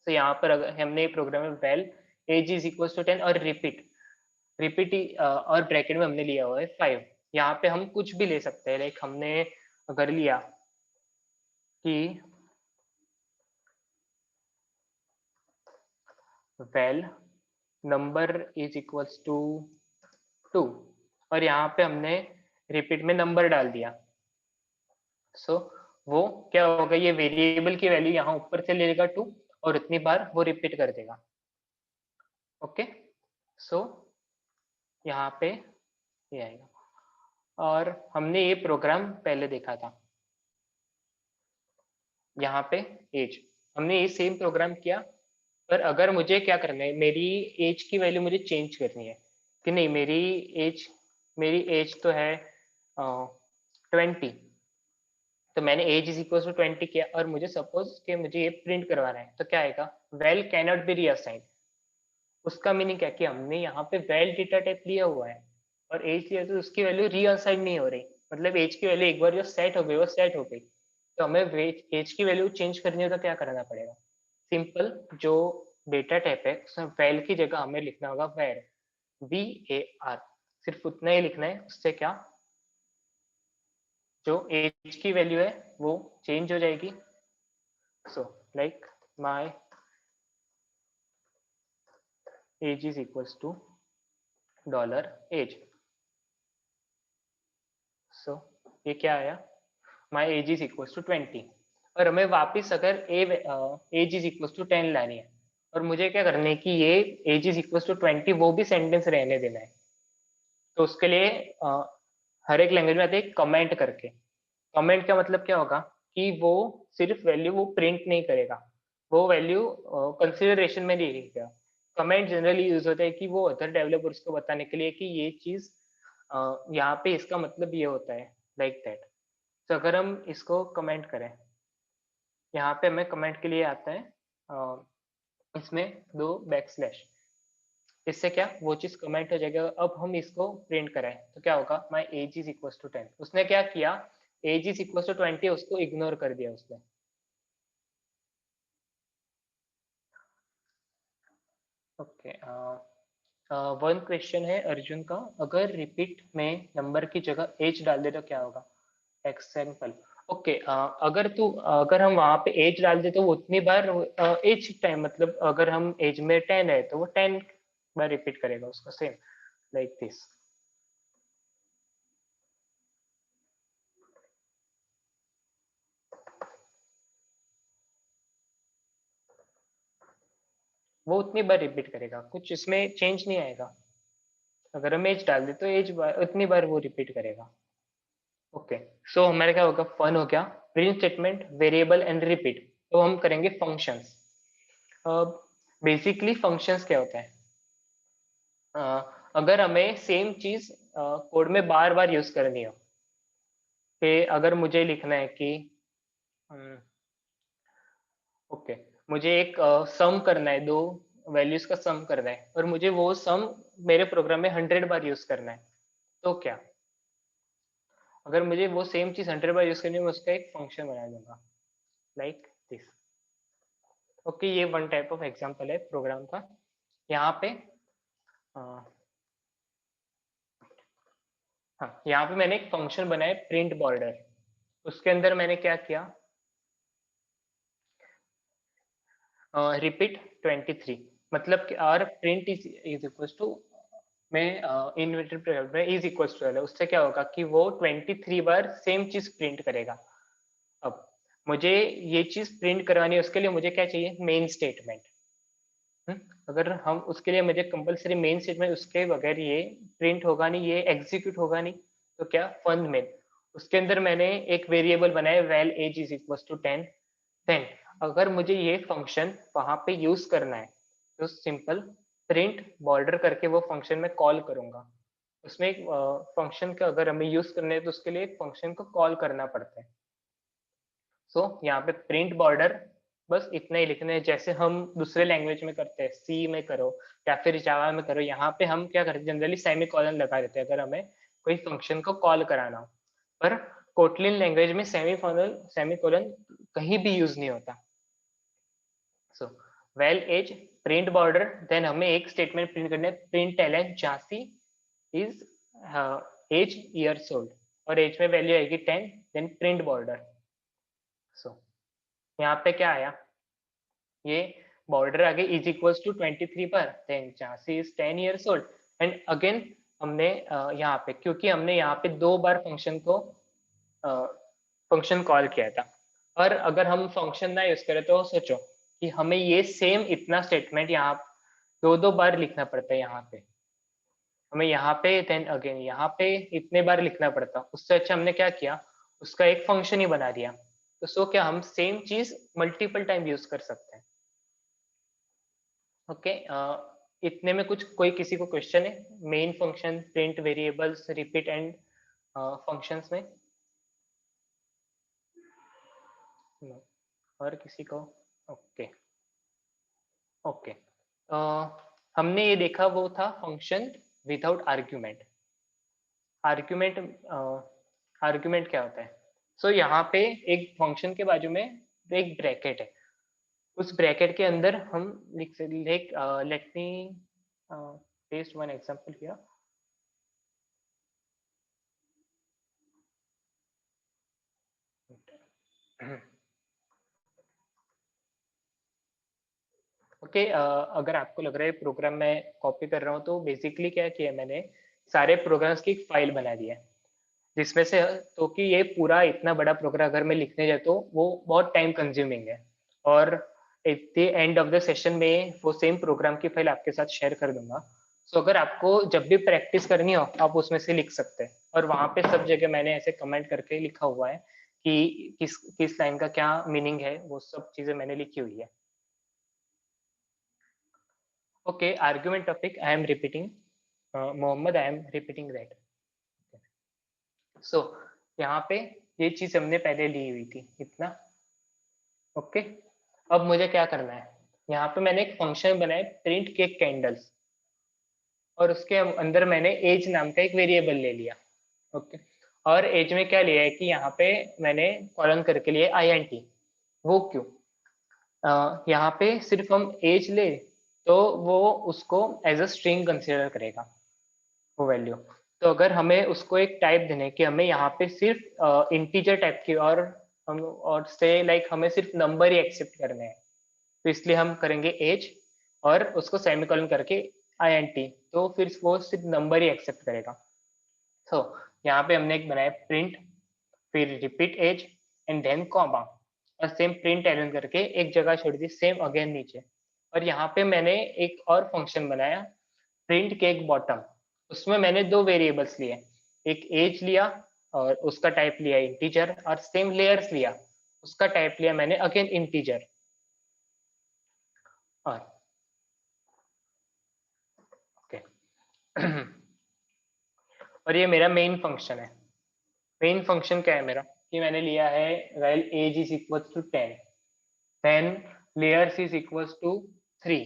Speaker 1: तो यहाँ पर अगर हमने प्रोग्राम में val as is equal to 10 और रिपीट, और ब्रैकेट में हमने लिया हुआ है 5। यहाँ पे हम कुछ भी ले सकते हैं, लाइक हमने अगर लिया कि val number is equals to 2, और यहाँ पे हमने रिपीट में नंबर डाल दिया। सो वो क्या होगा, ये वेरिएबल की वैल्यू यहाँ ऊपर से ले लेगा 2 और उतनी बार वो रिपीट कर देगा। ओके, सो यहाँ पे ये आएगा। और हमने ये प्रोग्राम पहले देखा था, यहाँ पे एज हमने ये सेम प्रोग्राम किया, पर अगर मुझे क्या करना है, मेरी एज की वैल्यू मुझे चेंज करनी है कि नहीं, मेरी एज तो है 20, तो मैंने एज इज इक्वल टू 20 किया और मुझे सपोज कि मुझे ये प्रिंट करवाना है, तो क्या आएगा, वेल कैन नॉट बी रीअसाइंड। उसका मीनिंग क्या कि हमने यहाँ पे वेल डेटा टाइप लिया हुआ है और एज लिया तो उसकी वैल्यू रीअसाइंड नहीं हो रही, मतलब एज की वैल्यू एक बार जो सेट हो गई वो सेट हो गई। तो हमें एज की वैल्यू चेंज करनी हो तो क्या करना पड़ेगा, सिंपल जो डेटा टाइप है उसमें वेल की जगह हमें लिखना होगा वेर, VAR, सिर्फ उतना ही लिखना है। उससे क्या, जो एज की वैल्यू है वो चेंज हो जाएगी। So like my age is equals to $age. So ये क्या आया, my age is equals to 20, और हमें वापस अगर एज इज इक्वल्स टू 10 लानी है, और मुझे क्या करना है कि ये एज इज इक्वल्स टू 20 वो भी सेंटेंस रहने देना है। तो उसके लिए हर एक लैंग्वेज में आते हैं कमेंट करके। कमेंट का मतलब क्या होगा कि वो सिर्फ वैल्यू वो प्रिंट नहीं करेगा, वो वैल्यू कंसिडरेशन में नहीं लिखेगा। कमेंट जनरली यूज होता है कि वो अदर डेवलपर्स को बताने के लिए कि ये चीज यहाँ पे इसका मतलब ये होता है, लाइक दैट। तो अगर हम इसको कमेंट करें, यहाँ पे हमें कमेंट के लिए आता है इसमें 2 बैकस्लैश, इससे क्या वो चीज कमेंट हो जाएगा। अब हम इसको प्रिंट कराएं तो क्या होगा, my age is equal to 10। उसने क्या किया, एज इज इक्वल टू 20 उसको इग्नोर कर दिया उसने। ओके, वन क्वेश्चन है अर्जुन का, अगर रिपीट में नंबर की जगह एज डाल दे तो क्या होगा, एग्जाम्पल। ओके, अगर हम वहां पे एज डाल दे तो वो उतनी बार एज टाइम, मतलब अगर हम एज में 10 है तो वो 10 बार रिपीट करेगा उसको, सेम लाइक दिस। वो उतनी बार रिपीट करेगा, कुछ इसमें चेंज नहीं आएगा। अगर हम एज डाल दे तो एज उतनी बार वो रिपीट करेगा। ओके, सो हमारे क्या होगा, फन हो गया, print statement, variable and repeat. तो हम करेंगे फंक्शंस। बेसिकली फंक्शंस क्या होता है, अगर हमें सेम चीज कोड में बार बार यूज करनी हो, कि अगर मुझे लिखना है कि ओके, मुझे एक सम करना है, दो वैल्यूज का सम करना है, और मुझे वो सम मेरे प्रोग्राम में 100 बार यूज करना है, तो क्या, अगर मुझे वो सेम चीज 100 बार यूज करनी है, मैं उसका एक फंक्शन बना दूंगा लाइक दिस। ओके, ये वन टाइप ऑफ एग्जांपल है प्रोग्राम का। यहाँ पे हाँ, यहाँ पे मैंने एक फंक्शन बनाया प्रिंट बॉर्डर। उसके अंदर मैंने क्या किया, रिपीट 23, मतलब कि R print is equal to, मैं इन्वर्टेड में इज इक्वल टू है, उससे क्या होगा कि वो 23 बार सेम चीज प्रिंट करेगा। अब मुझे ये चीज प्रिंट करवानी है, उसके लिए मुझे क्या चाहिए, मेन स्टेटमेंट। अगर हम उसके लिए मुझे कंपलसरी मेन स्टेटमेंट, उसके बगैर ये प्रिंट होगा नहीं, ये एग्जीक्यूट होगा नहीं। तो क्या, फंड मेन, उसके अंदर मैंने एक वेरिएबल बनाया val as is equal to 10। Then अगर मुझे ये फंक्शन वहां पे यूज करना है तो सिंपल प्रिंट बॉर्डर करके वो फंक्शन में कॉल करूंगा। उसमें एक फंक्शन का अगर हमें यूज करना है तो उसके लिए एक फंक्शन को कॉल करना पड़ता है। सो यहाँ पे प्रिंट बॉर्डर, बस इतना ही लिखना है, जैसे हम दूसरे लैंग्वेज में करते हैं, सी में करो या फिर जावा में करो। यहाँ पे हम क्या करते हैं, जनरली सेमी कॉलन लगा देते हैं अगर हमें कोई फंक्शन को कॉल कराना हो। पर कोटलिन लैंग्वेज में सेमी कॉलन कहीं भी यूज नहीं होता। So val age print border, then हमें एक स्टेटमेंट प्रिंट करना है, print Alan Jassi is age years old, और एज में वैल्यू आएगी 10, देन प्रिंट बॉर्डर। सो यहाँ पे क्या आया, ये बॉर्डर आगे इज इक्वल्स टू 23 पर, देन जासी is 10 years old. And again हमने यहाँ पे, क्योंकि हमने यहाँ पे 2 बार फंक्शन कॉल किया था, और अगर हम फंक्शन ना यूज करें तो सोचो कि हमें ये सेम इतना स्टेटमेंट यहाँ 2 बार लिखना पड़ता है। यहाँ पे हमें यहाँ पे देन अगेन यहाँ पे इतने बार लिखना पड़ता, उससे अच्छा हमने क्या किया, उसका एक फंक्शन ही बना दिया। तो सो क्या, हम सेम चीज मल्टीपल टाइम यूज कर सकते हैं। ओके, इतने में कुछ कोई किसी को क्वेश्चन है, main function, print, variables, repeat and functions में? No. और किसी को? ओके ओके, हमने ये देखा वो था function without argument. Argument argument क्या होता है, यहाँ पे एक फंक्शन के बाजू में एक ब्रैकेट है, उस ब्रैकेट के अंदर हम लिख सकते, let me paste one example here. Okay, अगर आपको लग रहा है प्रोग्राम मैं कॉपी कर रहा हूँ, तो बेसिकली क्या किया मैंने, सारे प्रोग्राम्स की एक फाइल बना दी है, जिसमें से तो कि ये पूरा इतना बड़ा प्रोग्राम अगर मैं लिखने जाए तो वो बहुत टाइम कंज्यूमिंग है, और at the end of the session में वो सेम प्रोग्राम की फाइल आपके साथ शेयर कर दूंगा। सो अगर आपको जब भी प्रैक्टिस करनी हो आप उसमें से लिख सकते हैं, और वहां पे सब जगह मैंने ऐसे कमेंट करके लिखा हुआ है कि किस किस लाइन का क्या मीनिंग है, वो सब चीजें मैंने लिखी हुई है। Okay, argument topic I am repeating, Mohammed I am repeating that. So यहाँ पे ये चीज हमने पहले ली हुई थी इतना। ओके, अब मुझे क्या करना है, यहाँ पे मैंने एक फंक्शन बनाया प्रिंट केक कैंडल्स, और उसके अंदर मैंने एज नाम का एक वेरिएबल ले लिया। ओके, और एज में क्या लिया है कि यहाँ पे मैंने कॉलन करके लिए INT। वो क्यों, यहाँ पे सिर्फ हम एज ले तो वो उसको एज अ स्ट्रिंग कंसिडर करेगा वो वैल्यू। तो अगर हमें उसको एक टाइप देने की, हमें यहाँ पे सिर्फ इंटीजर टाइप की, और हम और से लाइक हमें सिर्फ नंबर ही एक्सेप्ट करने हैं, तो इसलिए हम करेंगे एज और उसको सेमीकोलन करके INT, तो फिर वो सिर्फ नंबर ही एक्सेप्ट करेगा। तो यहाँ पे हमने एक बनाया प्रिंट, फिर repeat age and then comma, और सेम प्रिंट एलन करके एक जगह छोड़ दी सेम अगेन नीचे। और यहाँ पे मैंने एक और फंक्शन बनाया प्रिंट केक बॉटम, उसमें मैंने दो वेरिएबल्स लिए, एक एज लिया और उसका टाइप लिया इंटीजर, और सेम लेयर्स लिया, उसका टाइप लिया मैंने अगेन इंटीजर। और ओके और ये मेरा मेन फंक्शन है। मेन फंक्शन क्या है मेरा, कि मैंने लिया है while age is equals to 10, then layers is equals to 3,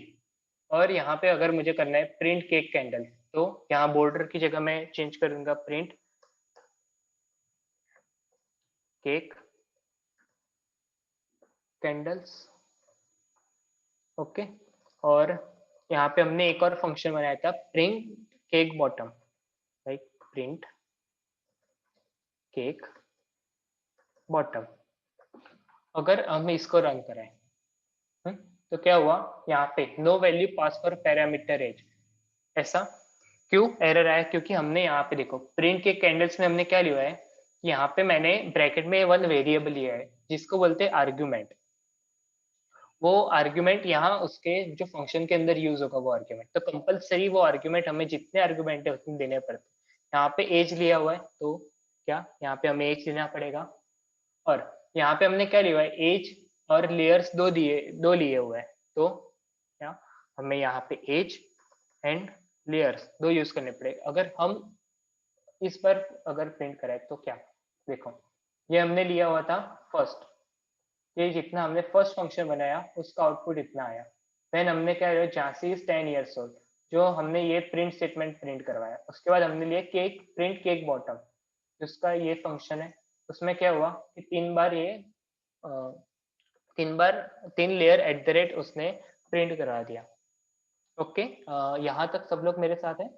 Speaker 1: और यहाँ पे अगर मुझे करना है प्रिंट केक कैंडल, तो यहाँ बॉर्डर की जगह मैं चेंज करूंगा प्रिंट केक कैंडल्स। ओके, और यहाँ पे हमने एक और फंक्शन बनाया था print cake bottom, like print cake bottom. अगर हम इसको रन करें, तो क्या हुआ, यहाँ पे no value pass for parameter age, ऐसा क्यों एरर आया, क्योंकि हमने यहाँ पे देखो प्रिंट के कैंडल्स में हमने क्या लिया है, यहाँ पे मैंने ब्रैकेट में वन वेरिएबल लिया है जिसको बोलते हैं आर्ग्यूमेंट। वो आर्ग्यूमेंट यहाँ उसके जो फंक्शन के अंदर यूज होगा वो आर्ग्यूमेंट, तो कंपलसरी वो आर्ग्यूमेंट हमें जितने आर्ग्यूमेंट है उतने देने पड़ते हैं। यहाँ पे एज लिया हुआ है तो क्या यहाँ पे हमें एज लेना पड़ेगा, और यहाँ पे हमने क्या लिया है एज और लेयर्स दो लिए हुए हैं, तो क्या हमें यहाँ पे एज एंड लेयर्स दो यूज करने पड़ेगा। अगर हम इस पर अगर प्रिंट करें तो क्या, देखो ये हमने लिया हुआ था फर्स्ट, ये जितना हमने फर्स्ट फंक्शन बनाया उसका आउटपुट इतना आया। देन हमने क्या किया, झांसी इज 10 ईयर्स ओल्ड, जो हमने ये प्रिंट स्टेटमेंट प्रिंट करवाया। उसके बाद हमने लिया केक प्रिंट केक बॉटम, जिसका ये फंक्शन है, उसमें क्या हुआ कि तीन बार 3 लेयर एट द रेट उसने प्रिंट करा दिया। ओके, यहाँ तक सब लोग मेरे साथ हैं?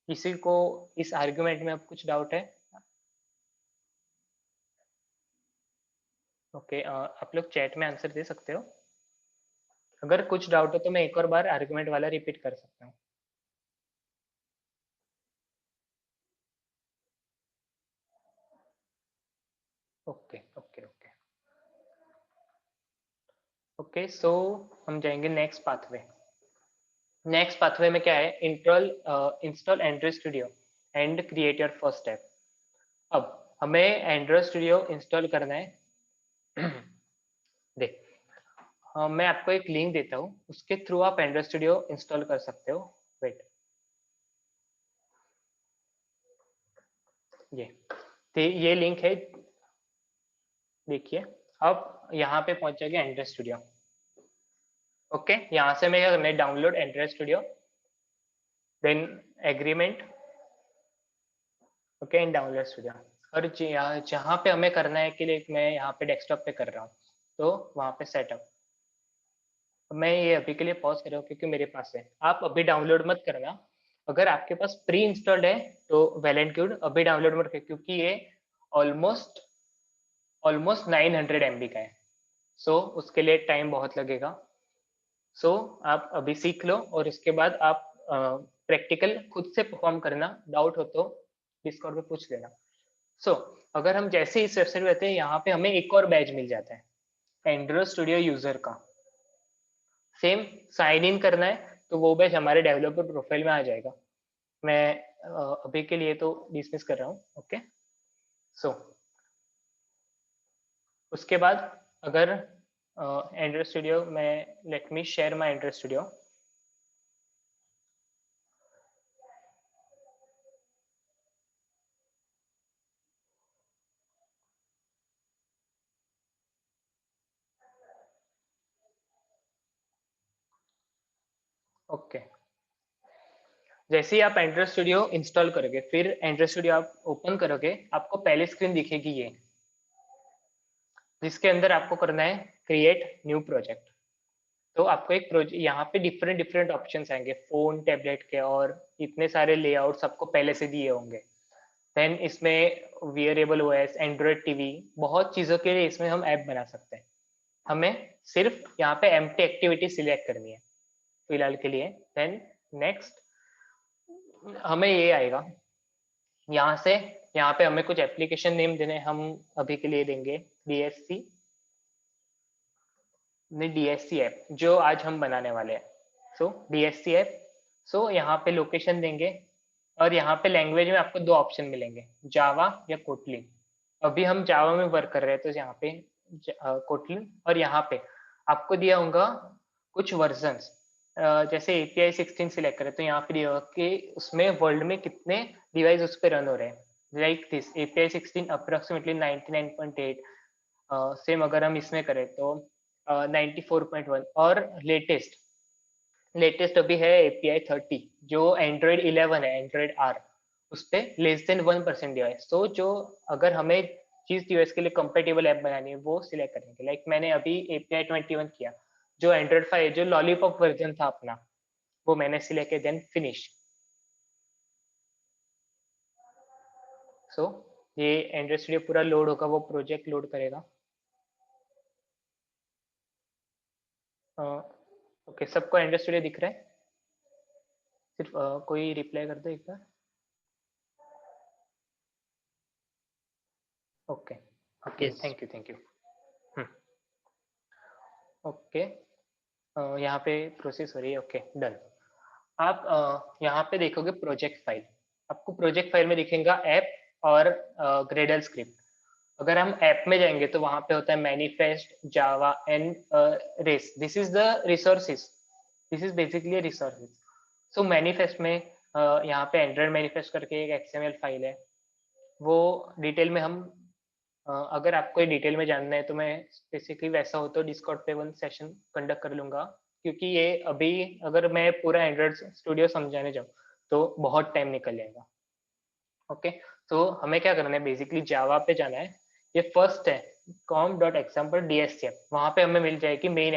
Speaker 1: किसी को इस आर्गुमेंट में अब कुछ डाउट है? ओके, आप लोग चैट में आंसर दे सकते हो। अगर कुछ डाउट हो तो मैं एक और बार आर्गुमेंट वाला रिपीट कर सकता हूँ। ओके ओके ओके ओके, सो हम जाएंगे नेक्स्ट पाथवे। नेक्स्ट पाथवे में क्या है, install Android studio and create your first step. अब हमें एंड्रॉइड स्टूडियो इंस्टॉल करना है देख, मैं आपको एक लिंक देता हूँ, उसके थ्रू आप एंड्रॉइड स्टूडियो इंस्टॉल कर सकते हो। वेट, ये ये लिंक है, देखिए अब यहाँ पे पहुंच जाएगा एंड्रॉइड स्टूडियो। ओके, यहाँ से मैं क्या करना है, download android studio, then agreement, okay and download studio. और जहाँ पे हमें करना है कि मैं यहाँ पे डेस्कटॉप पे कर रहा हूँ, तो वहाँ पे सेटअप, मैं ये अभी के लिए पॉज कर रहा हूँ क्योंकि मेरे पास है, आप अभी डाउनलोड मत करना। अगर आपके पास प्री इंस्टॉल्ड है तो वेल एंड गुड, अभी डाउनलोड मत कर, क्योंकि ये ऑलमोस्ट ऑलमोस्ट 900 MB का है, सो उसके लिए टाइम बहुत लगेगा। सो आप अभी सीख लो और उसके बाद आप प्रैक्टिकल खुद से परफॉर्म करना, डाउट हो तो डिस्कॉर्ड पे पूछ लेना। सो अगर हम जैसे इस वेबसाइट पे आते हैं, यहाँ पे हमें एक और बैच मिल जाता है एंड्रॉइड स्टूडियो यूजर का। सेम साइन इन करना है तो वो बैच हमारे डेवलपर प्रोफाइल में आ जाएगा। मैं अभी के लिए तो डिसमिस कर रहा हूँ। ओके, सो उसके बाद अगर एंड्रॉइड स्टूडियो में, let me share my Android studio. Okay, जैसे ही आप एंड्रॉइड स्टूडियो इंस्टॉल करोगे, फिर एंड्रॉइड स्टूडियो आप ओपन करोगे, आपको पहले स्क्रीन दिखेगी ये, जिसके अंदर आपको करना है क्रिएट न्यू प्रोजेक्ट। तो आपको एक प्रोजेक्ट, यहाँ पे डिफरेंट डिफरेंट ऑप्शन आएंगे फोन टैबलेट के, और इतने सारे लेआउट्स आपको पहले से दिए होंगे। देन इसमें वियरेबल ओएस, एंड्रॉइड टीवी, बहुत चीज़ों के लिए इसमें हम ऐप बना सकते हैं। हमें सिर्फ यहाँ पे एम्प्टी एक्टिविटी सिलेक्ट करनी है फिलहाल के लिए। देन नेक्स्ट हमें ये आएगा, यहाँ से यहाँ पे हमें कुछ एप्लीकेशन नेम देने, हम अभी के लिए देंगे डीएससी, नहीं डीएससी ऐप जो आज हम बनाने वाले हैं। सो डीएससी ऐप, सो यहाँ पे लोकेशन देंगे, और यहाँ पे लैंग्वेज में आपको दो ऑप्शन मिलेंगे, जावा या कोटलिन। अभी हम जावा में वर्क कर रहे हैं तो यहाँ पे कोटलिन, और यहाँ पे आपको दिया होगा कुछ वर्जन्स। जैसे API 16 सिलेक्ट करें तो यहाँ पे दिया होगा कि उसमें वर्ल्ड में कितने डिवाइस उस पर रन हो रहे हैं, like this API 16 approximately 99.8। Same अगर हम इसमें करें तो 94.1, और लेटेस्ट लेटेस्ट अभी है API 30, जो एंड्रॉइड 11 है, एंड्रॉइड आर, उस पर लेस देन 1% डिवाइस। तो जो अगर हमें जिस डिवाइस के लिए कंपेटेबल ऐप बनानी है वो सिलेक्ट करेंगे। लाइक मैंने अभी API 21 किया, जो एंड्रॉइड 5 जो लॉलीपॉप वर्जन था अपना, वो मैंने सिलेक्ट किया, देन फिनिश। सो ये एंड्रॉइड स्टूडियो पूरा लोड होगा, वो प्रोजेक्ट लोड करेगा। ओके, सबको एंड्रॉइड स्टूडियो दिख रहा है? सिर्फ कोई रिप्लाई कर दो एक बार। Okay okay,
Speaker 2: Yes.
Speaker 1: Thank you thank you. Okay, यहाँ पे प्रोसेस हो रही है। Okay done. आप यहाँ पे देखोगे प्रोजेक्ट फाइल, आपको प्रोजेक्ट फाइल में दिखेगा ऐप और ग्रेडल स्क्रिप्ट। अगर हम ऐप में जाएंगे तो वहां पे होता है manifest, Java and res. This is the resources, this is basically resources. So manifest में यहाँ पे एंड्रॉइड मैनिफेस्ट करके एक XML फाइल है, वो डिटेल में हम अगर आपको डिटेल में जानना है तो मैं बेसिकली वैसा हो तो डिस्कॉर्ड पे वन सेशन कंडक्ट कर लूंगा, क्योंकि ये अभी अगर मैं पूरा एंड्रॉइड स्टूडियो समझाने जाऊँ तो बहुत टाइम निकल जाएगा। ओके, तो हमें क्या करना है, बेसिकली जावा पे जाना है। ये फर्स्ट है com.example.dscm, वहां पे हमें मिल जाएगी मेन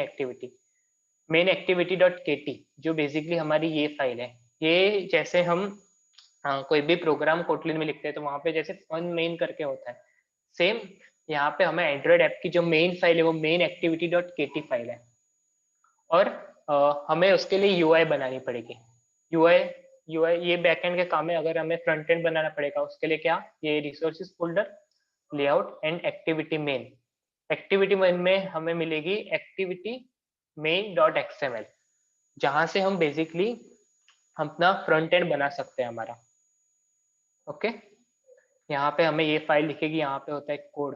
Speaker 1: एक्टिविटी डॉट के, जो बेसिकली हमारी ये फाइल है। ये जैसे हम कोई भी प्रोग्राम कोटलिन में लिखते हैं तो वहां पे जैसे फन मेन करके होता है, सेम यहाँ पे हमें एंड्रॉइड ऐप की जो मेन फाइल है वो मेन एक्टिविटी डॉट के फाइल है, और हमें उसके लिए यूआई बनानी पड़ेगी। यूआई यूआई ये बैकएंड के काम है। अगर हमें फ्रंट एंड बनाना पड़ेगा उसके लिए क्या, ये resources folder, layout and activity main. Activity main में हमें मिलेगी एक्टिविटी मेन डॉट एक्सएमएल, जहां से हम बेसिकली अपना फ्रंट एंड बना सकते हैं हमारा। ओके, यहाँ पे हमें ये फाइल दिखेगी, यहाँ पे होता है कोड,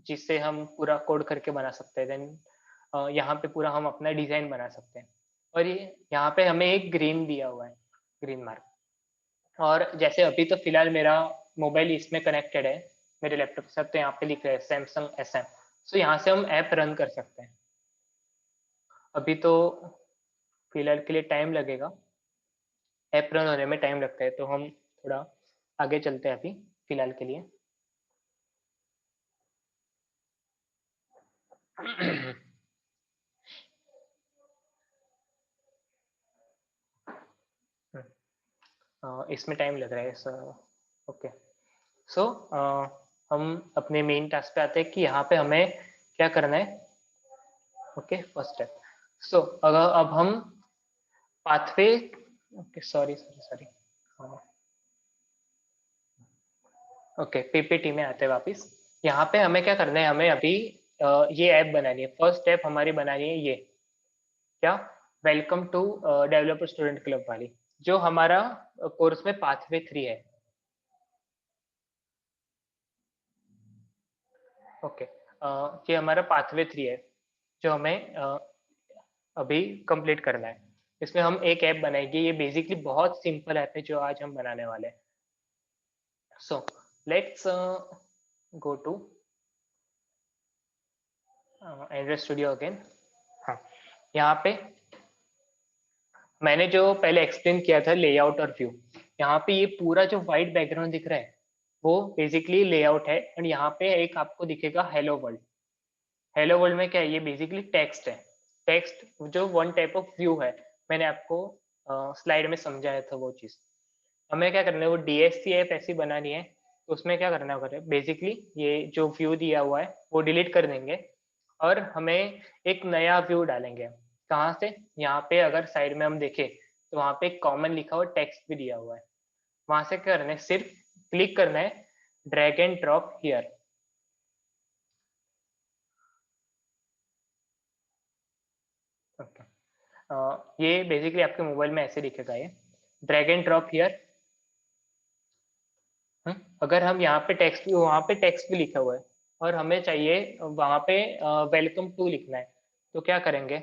Speaker 1: जिससे हम पूरा कोड करके बना सकते हैं। देन यहाँ पे पूरा हम अपना डिजाइन बना सकते हैं। और ये यहाँ पे हमें एक ग्रीन दिया हुआ है, ग्रीन मार्क। और जैसे अभी तो फिलहाल मेरा मोबाइल इसमें कनेक्टेड है मेरे लैपटॉप के साथ, तो यहाँ पे लिख रहा है सैमसंग SM। सो यहाँ से हम ऐप रन कर सकते हैं। अभी तो फिलहाल के लिए टाइम लगेगा, ऐप रन होने में टाइम लगता है, तो हम थोड़ा आगे चलते हैं अभी फिलहाल के लिए। इसमें टाइम लग रहा है सर। ओके, सो हम अपने मेन टास्क पे आते हैं कि यहाँ पे हमें क्या करना है। ओके, फर्स्ट स्टेप, सो अगर अब हम pathway, okay sorry sorry sorry, okay PPT में आते हैं वापस। यहाँ पे हमें क्या करना है, हमें अभी ये ऐप बनानी है। फर्स्ट स्टेप हमारी बनानी है ये क्या, welcome to developer student club वाली, जो हमारा कोर्स में पाथवे 3 है। ओके ये हमारा पाथवे 3 है जो हमें अभी कंप्लीट करना है। इसमें हम एक ऐप बनाएंगे, ये बेसिकली बहुत सिंपल ऐप है जो आज हम बनाने वाले हैं। So let's go to android studio again. हाँ, यहाँ पे मैंने जो पहले एक्सप्लेन किया था लेआउट और व्यू, यहाँ पे ये पूरा जो व्हाइट बैकग्राउंड दिख रहा है वो बेसिकली लेआउट है, और यहाँ पे एक आपको दिखेगा हेलो वर्ल्ड। हेलो वर्ल्ड में क्या है, ये बेसिकली टेक्स्ट है। टेक्स्ट जो वन टाइप ऑफ व्यू है, मैंने आपको स्लाइड में समझाया था वो चीज। हमें क्या करना है, वो डीएससी ऐप ऐसी बनानी है, तो उसमें क्या करना होगा, बेसिकली ये जो व्यू दिया हुआ है वो डिलीट कर देंगे, और हमें एक नया व्यू डालेंगे। कहाँ से, यहाँ पे अगर साइड में हम देखें तो वहाँ पे कॉमन लिखा हुआ टेक्स्ट भी दिया हुआ है। वहां से क्या करना है, सिर्फ क्लिक करना है, drag and drop here. Okay ये बेसिकली आपके मोबाइल में ऐसे दिखेगा, ये ड्रैग एंड ड्रॉप हियर। अगर हम यहाँ पे टेक्स्ट भी, वहाँ पे टेक्स्ट भी लिखा हुआ है और हमें चाहिए वहाँ पे वेलकम टू लिखना है, तो क्या करेंगे,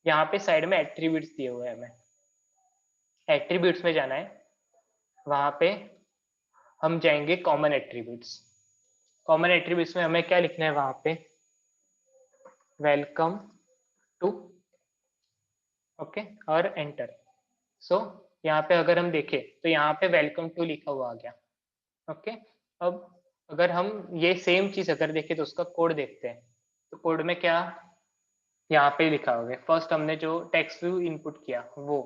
Speaker 1: यहाँ पे साइड में एट्रीब्यूट्स दिए हुए हैं, हमें एट्रीब्यूट्स में जाना है। वहाँ पे हम जाएंगे कॉमन एट्रीब्यूट्स। कॉमन एट्रीब्यूट्स में हमें क्या लिखना है, वहाँ पे वेलकम टू, ओके और एंटर। सो यहाँ पे अगर हम देखें तो यहाँ पे वेलकम टू लिखा हुआ आ गया। ओके अब अगर हम ये सेम चीज अगर देखें तो उसका कोड देखते हैं, तो कोड में क्या यहाँ पे लिखा होगा, फर्स्ट हमने जो टेक्स्ट व्यू इनपुट किया वो,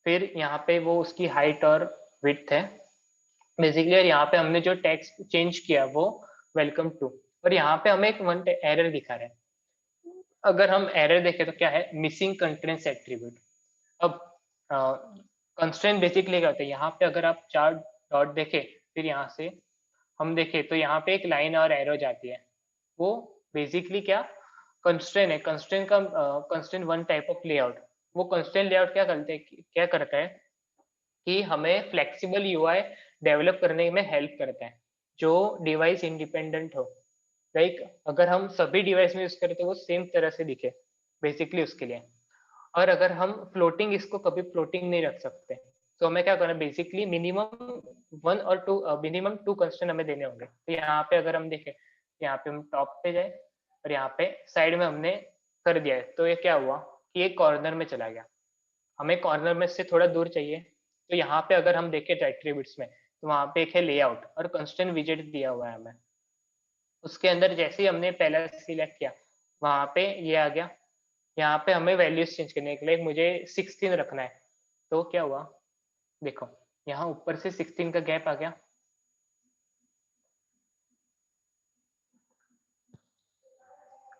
Speaker 1: फिर यहाँ पे वो उसकी हाइट और विड्थ है बेसिकली, और यहाँ पे हमने जो टेक्स्ट चेंज किया वो वेलकम टू, और यहाँ पे हमें एक वन एरर दिखा रहा है। अगर हम एरर देखें तो क्या है, मिसिंग कंटेंट्स एट्रीब्यूट। अब कंस्ट्रेंट बेसिकली क्या होता है, यहाँ पे अगर आप 4 डॉट देखें, फिर यहाँ से हम देखें तो यहाँ पे एक लाइन और एरो जाती है, वो बेसिकली क्या कंस्ट्रेंट है। कंस्ट्रेंट का constraint one type of layout. वो कंस्ट्रेंट लेआउट क्या करता है कि हमें फ्लेक्सिबल यूआई डेवलप करने में हेल्प करता है, जो डिवाइस इंडिपेंडेंट हो। लाइक अगर हम सभी डिवाइस में यूज करें तो वो सेम तरह से दिखे बेसिकली उसके लिए। और अगर हम फ्लोटिंग, इसको कभी फ्लोटिंग नहीं रख सकते, तो हमें क्या करना है, बेसिकली मिनिमम 1 और 2, मिनिमम 2 कंस्ट्रेंट हमें देने होंगे। तो यहाँ पे अगर हम देखें, यहाँ पे हम टॉप पे जाए और यहाँ पे साइड में हमने कर दिया है, तो ये क्या हुआ कि ये कॉर्नर में चला गया। हमें कॉर्नर में से थोड़ा दूर चाहिए, तो यहाँ पे अगर हम देखें एट्रीब्यूट्स में, तो वहाँ पे एक है लेआउट और कंस्ट्रेंट विजेट दिया हुआ है हमें। उसके अंदर जैसे ही हमने पहला सिलेक्ट किया, वहाँ पे ये आ गया। यहाँ पे हमें वैल्यूज चेंज करने के लिए मुझे 16 रखना है, तो क्या हुआ देखो, यहाँ ऊपर से 16 का गैप आ गया।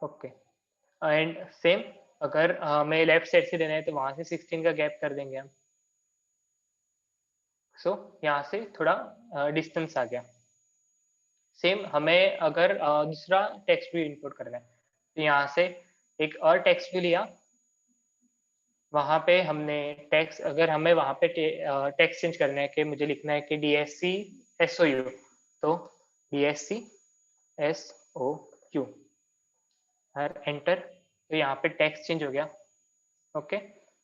Speaker 1: ओके एंड सेम अगर हमें लेफ्ट साइड से देना है तो वहां से 16 का गैप कर देंगे हम। सो यहाँ से थोड़ा डिस्टेंस आ गया। सेम हमें अगर दूसरा टेक्स्ट भी इंपोर्ट करना है, तो यहाँ से एक और टेक्स्ट भी लिया। वहां पे हमने टेक्स्ट, अगर हमें वहां पे टेक्स्ट चेंज करना है कि मुझे लिखना है कि DSC SOU, तो DSC SOU और एंटर, तो यहाँ पे टेक्स्ट चेंज हो गया। ओके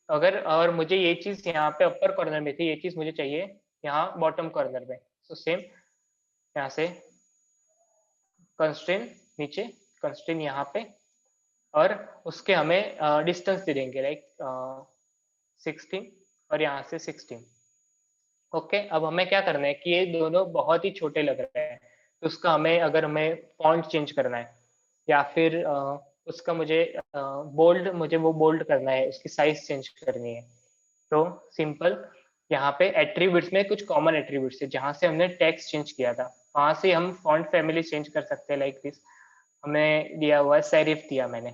Speaker 1: अगर और मुझे ये चीज यहाँ पे अपर कॉर्नर में थी, ये चीज मुझे चाहिए यहाँ बॉटम कॉर्नर में, तो सेम यहाँ से कंस्ट्रेंट नीचे, कंस्ट्रेंट यहाँ पे, और उसके हमें डिस्टेंस दे देंगे लाइक 16 और यहाँ से 16। ओके अब हमें क्या करना है कि ये दोनों बहुत ही छोटे लग रहे हैं, तो उसका हमें, अगर हमें फॉन्ट चेंज करना है या फिर उसका मुझे वो बोल्ड करना है, उसकी साइज चेंज करनी है, तो सिंपल यहाँ पे एट्रीब्यूट्स में कुछ कॉमन एट्रीब्यूट्स है जहाँ से हमने टेक्स्ट चेंज किया था, वहां से हम फॉन्ट फैमिली चेंज कर सकते हैं। लाइक दिस हमें दिया हुआ है सेरिफ दिया मैंने,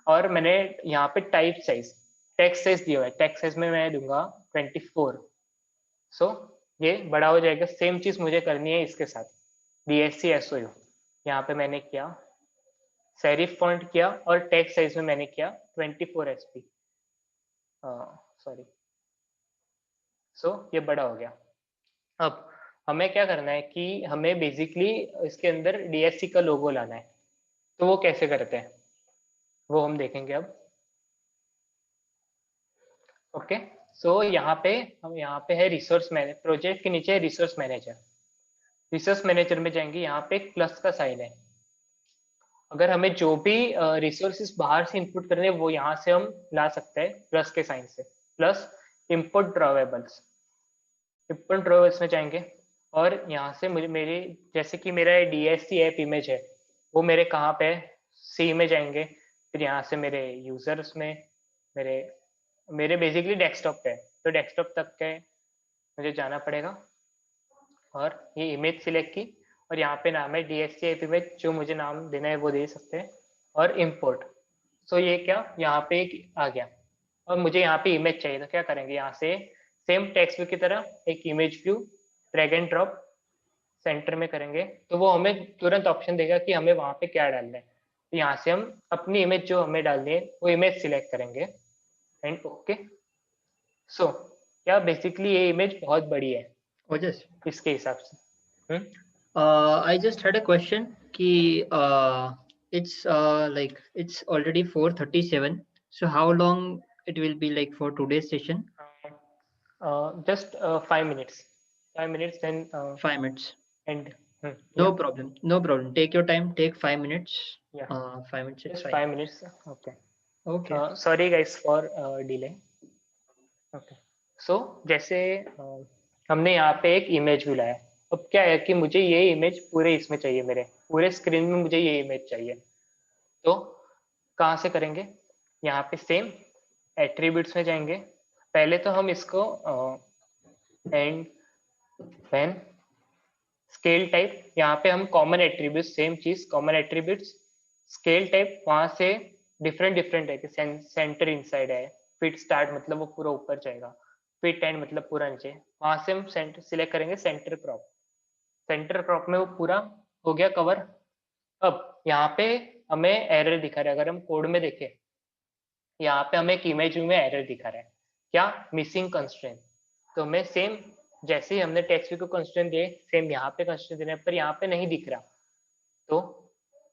Speaker 1: और मैंने यहाँ पे टाइप साइज टेक्स्ट साइज दिया हुआ है, टेक्स्ट साइज में मैं दूंगा 24। सो ये बड़ा हो जाएगा। सेम चीज मुझे करनी है इसके साथ, DSC SOU यहाँ पे मैंने किया, सेरिफ फॉन्ट किया और टेक्स्ट साइज में मैंने किया 24 SP, सॉरी। सो ये बड़ा हो गया। अब हमें क्या करना है कि हमें बेसिकली इसके अंदर DSC का लोगो लाना है। तो वो कैसे करते हैं वो हम देखेंगे अब। ओके, सो यहाँ पे है रिसोर्स मैनेजर, प्रोजेक्ट के नीचे रिसोर्स मैनेजर। रिसोर्स मैनेजर में जाएंगे, यहाँ पे एक प्लस का साइन है। अगर हमें जो भी रिसोर्सेस बाहर से इनपुट करने हैं वो यहाँ से हम ला सकते हैं प्लस के साइन से। प्लस इनपुट ड्रॉवेबल्स, इनपुट ड्रॉवेबल्स में जाएंगे और यहाँ से मुझे मेरी जैसे कि मेरा DSC ऐप इमेज है वो मेरे कहाँ पे है, सी में जाएंगे। फिर यहाँ से मेरे यूजर्स में मेरे मेरे बेसिकली डेस्कटॉप पे है, तो डेस्कटॉप तक के मुझे जाना पड़ेगा और ये इमेज सिलेक्ट की और यहाँ पे नाम है DSC ऐप इमेज, जो मुझे नाम देना है वो दे सकते हैं और इम्पोर्ट। सो ये क्या यहाँ पे एक आ गया और मुझे यहाँ पे इमेज चाहिए, तो क्या करेंगे यहाँ से सेम टेक्स्ट व्यू की तरह एक image view drag and drop centre में करेंगे तो वो हमें तुरंत ऑप्शन देगा कि हमें वहां पे क्या डालना है। तो यहाँ से हम अपनी इमेज जो हमें डालनी है वो इमेज सिलेक्ट करेंगे एंड ओके। सो क्या बेसिकली ये इमेज बहुत बड़ी है
Speaker 2: ओजस,
Speaker 1: इसके हिसाब से।
Speaker 2: I just had a question कि it's like it's already 4:37, so how long it will be like for today's session?
Speaker 1: Just 5 minutes, 5 minutes then
Speaker 2: 5 minutes.
Speaker 1: end.
Speaker 2: No
Speaker 1: Yeah,
Speaker 2: problem, no problem. Take your time. Take 5 minutes.
Speaker 1: yeah,
Speaker 2: 5 minutes, it's
Speaker 1: just
Speaker 2: fine.
Speaker 1: 5 minutes. Okay.
Speaker 2: Okay.
Speaker 1: Sorry guys for delay. Okay, so जैसे हमने यहाँ पे एक image भी लाया। अब क्या है कि मुझे ये इमेज पूरे इसमें चाहिए, मेरे पूरे स्क्रीन में मुझे ये इमेज चाहिए। तो कहाँ से करेंगे, यहाँ पे सेम एट्रीब्यूट्स में जाएंगे। पहले तो हम इसको एंड देन स्केल टाइप, यहाँ पे हम कॉमन एट्रीब्यूट, सेम चीज कॉमन एट्रीब्यूट्स स्केल टाइप, वहां से डिफरेंट डिफरेंट है। सेंटर इनसाइड है, फिट स्टार्ट मतलब वो पूरा ऊपर जाएगा, फिट एंड मतलब पूरा नीचे। वहां से हम सेंटर सिलेक्ट करेंगे, सेंटर क्रॉप, सेंटर क्रॉप में वो पूरा हो गया कवर। अब यहाँ पे हमें एरर दिखा रहा है, अगर हम कोड में देखें यहाँ पे हमें एक इमेज में एरर दिखा रहा है, क्या मिसिंग कंस्ट्रेंट। तो हमें सेम जैसे ही हमने टेक्स्ट व्यू को कंस्ट्रेंट दिए सेम यहाँ पे कंस्ट्रेंट देना है, पर यहाँ पे नहीं दिख रहा। तो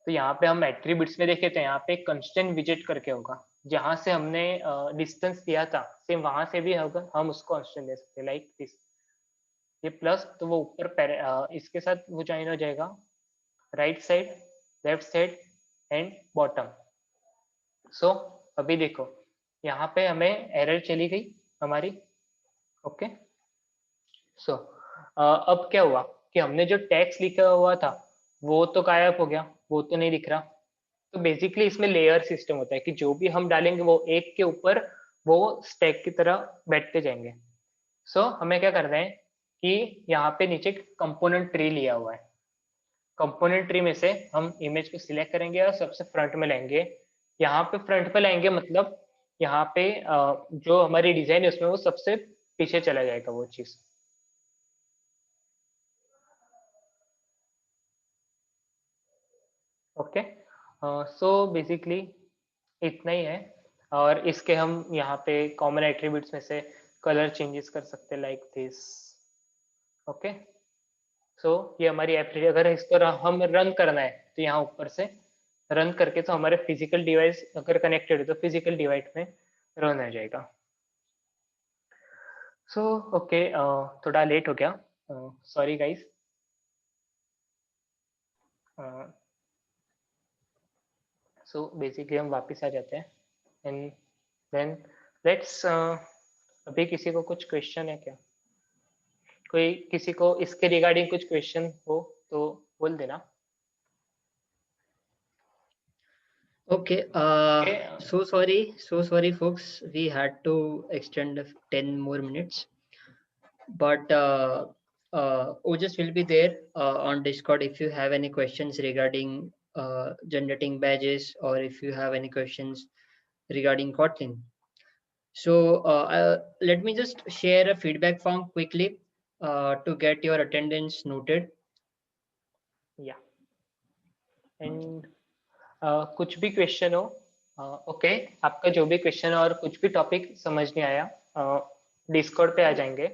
Speaker 1: यहाँ पे हम एट्रीब्यूट्स में देखें तो यहाँ पे कंस्ट्रेंट विजिट करके होगा, जहां से हमने डिस्टेंस दिया था सेम वहां से भी होगा, हम उसको कंस्ट्रेंट दे सकते हैं लाइक दिस। ये प्लस तो वो ऊपर इसके साथ वो ज्वाइन हो जाएगा, right side, left side and bottom. So अभी देखो यहाँ पे हमें एरर चली गई हमारी। ओके, सो अब क्या हुआ कि हमने जो टेक्स्ट लिखा हुआ था वो तो गायब हो गया, वो तो नहीं दिख रहा। तो बेसिकली इसमें लेयर सिस्टम होता है कि जो भी हम डालेंगे वो एक के ऊपर वो स्टैक की तरह बैठते जाएंगे। सो हमें क्या करना है कि यहाँ पे नीचे कंपोनेंट ट्री लिया हुआ है, कंपोनेंट ट्री में से हम इमेज को सिलेक्ट करेंगे और सबसे फ्रंट में लाएंगे। यहाँ पे फ्रंट पे लाएंगे मतलब यहाँ पे जो हमारी डिजाइन है उसमें वो सबसे पीछे चला जाएगा वो चीज। ओके, सो बेसिकली इतना ही है। और इसके हम यहाँ पे कॉमन एट्रीब्यूट्स में से कलर चेंजेस कर सकते हैं लाइक दिस। ओके, सो ये हमारी ऐप, अगर इसको हम रन करना है तो यहाँ ऊपर से रन करके तो हमारे फिजिकल डिवाइस अगर कनेक्टेड है तो फिजिकल डिवाइस में रन हो जाएगा। सो ओके, थोड़ा लेट हो गया, सॉरी गाइस। सो बेसिकली हम वापस आ जाते हैं एंड देन लेट्स अभी किसी को कुछ क्वेश्चन है क्या, कोई किसी को इसके रिगार्डिंग कुछ क्वेश्चन हो तो बोल देना।
Speaker 2: Okay.
Speaker 1: Okay,
Speaker 2: So sorry, folks. We had to extend 10 more minutes, but Ojas will be there on Discord if you have any questions regarding generating badges, or if you have any questions regarding Kotlin. So let me just share a feedback form quickly to get your attendance noted.
Speaker 1: Yeah. And कुछ भी question हो, okay, आपका जो भी question और कुछ भी topic समझ नहीं आया, डिस्कॉर्ड पे आ जाएंगे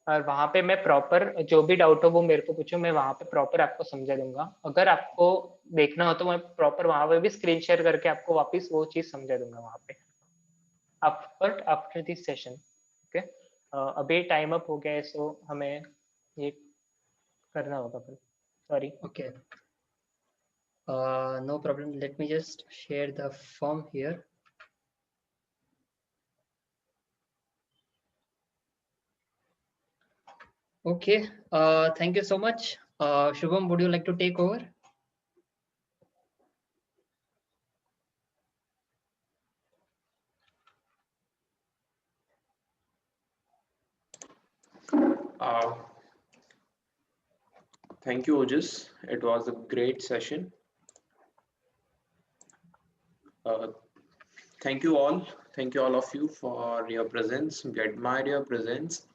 Speaker 1: और वहाँ पे मैं प्रॉपर जो भी डाउट हो वो मेरे को पूछो, मैं वहाँ पे प्रॉपर आपको समझा दूंगा। अगर आपको देखना हो तो मैं प्रॉपर वहाँ पे भी स्क्रीन शेयर करके आपको वापस वो चीज समझा दूंगा वहाँ पे आफ्टर दिस सेशन। ओके, अभी टाइम अप हो गया है, सो हमें ये करना होगा फिर, sorry.
Speaker 2: Okay, no problem. Let me just share the form here. Okay, thank you so much. Shubham, would you like to take over?
Speaker 3: Thank you, Ojis. It was a great session. Thank you all. Thank you all of you for your presence. We admire your presence.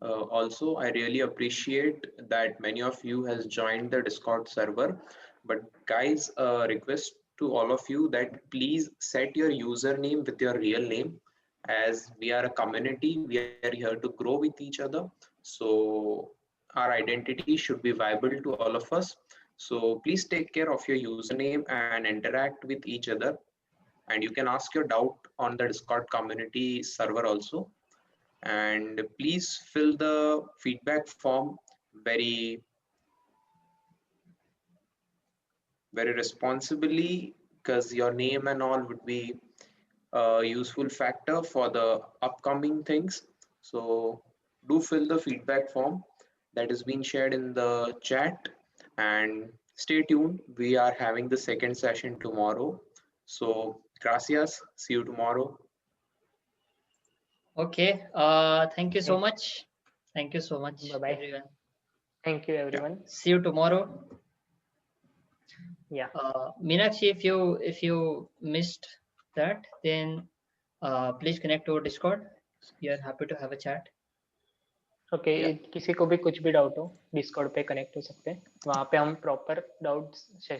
Speaker 3: Also, I really appreciate that many of you has joined the Discord server. But guys, request to all of you that please set your username with your real name, as we are a community. We are here to grow with each other. So our identity should be viable to all of us. So please take care of your username and interact with each other, and you can ask your doubt on the Discord community server also. And please fill the feedback form very responsibly, because your name and all would be a useful factor for the upcoming things. So do fill the feedback form that is being shared in the chat, and stay tuned. We are having the second session tomorrow. So gracias. See you tomorrow.
Speaker 2: Okay, thank you so much. Thank you so much,
Speaker 1: Bye bye.
Speaker 2: everyone.
Speaker 1: Thank you everyone.
Speaker 2: See you tomorrow.
Speaker 1: Yeah.
Speaker 2: Meenakshi, if you missed that, then please connect to our Discord. We are happy to have a chat.
Speaker 1: Okay, किसी को भी कुछ भी doubt हो Discord पे connect हो सकते हैं, वहाँ पे हम प्रॉपर डाउट सेशन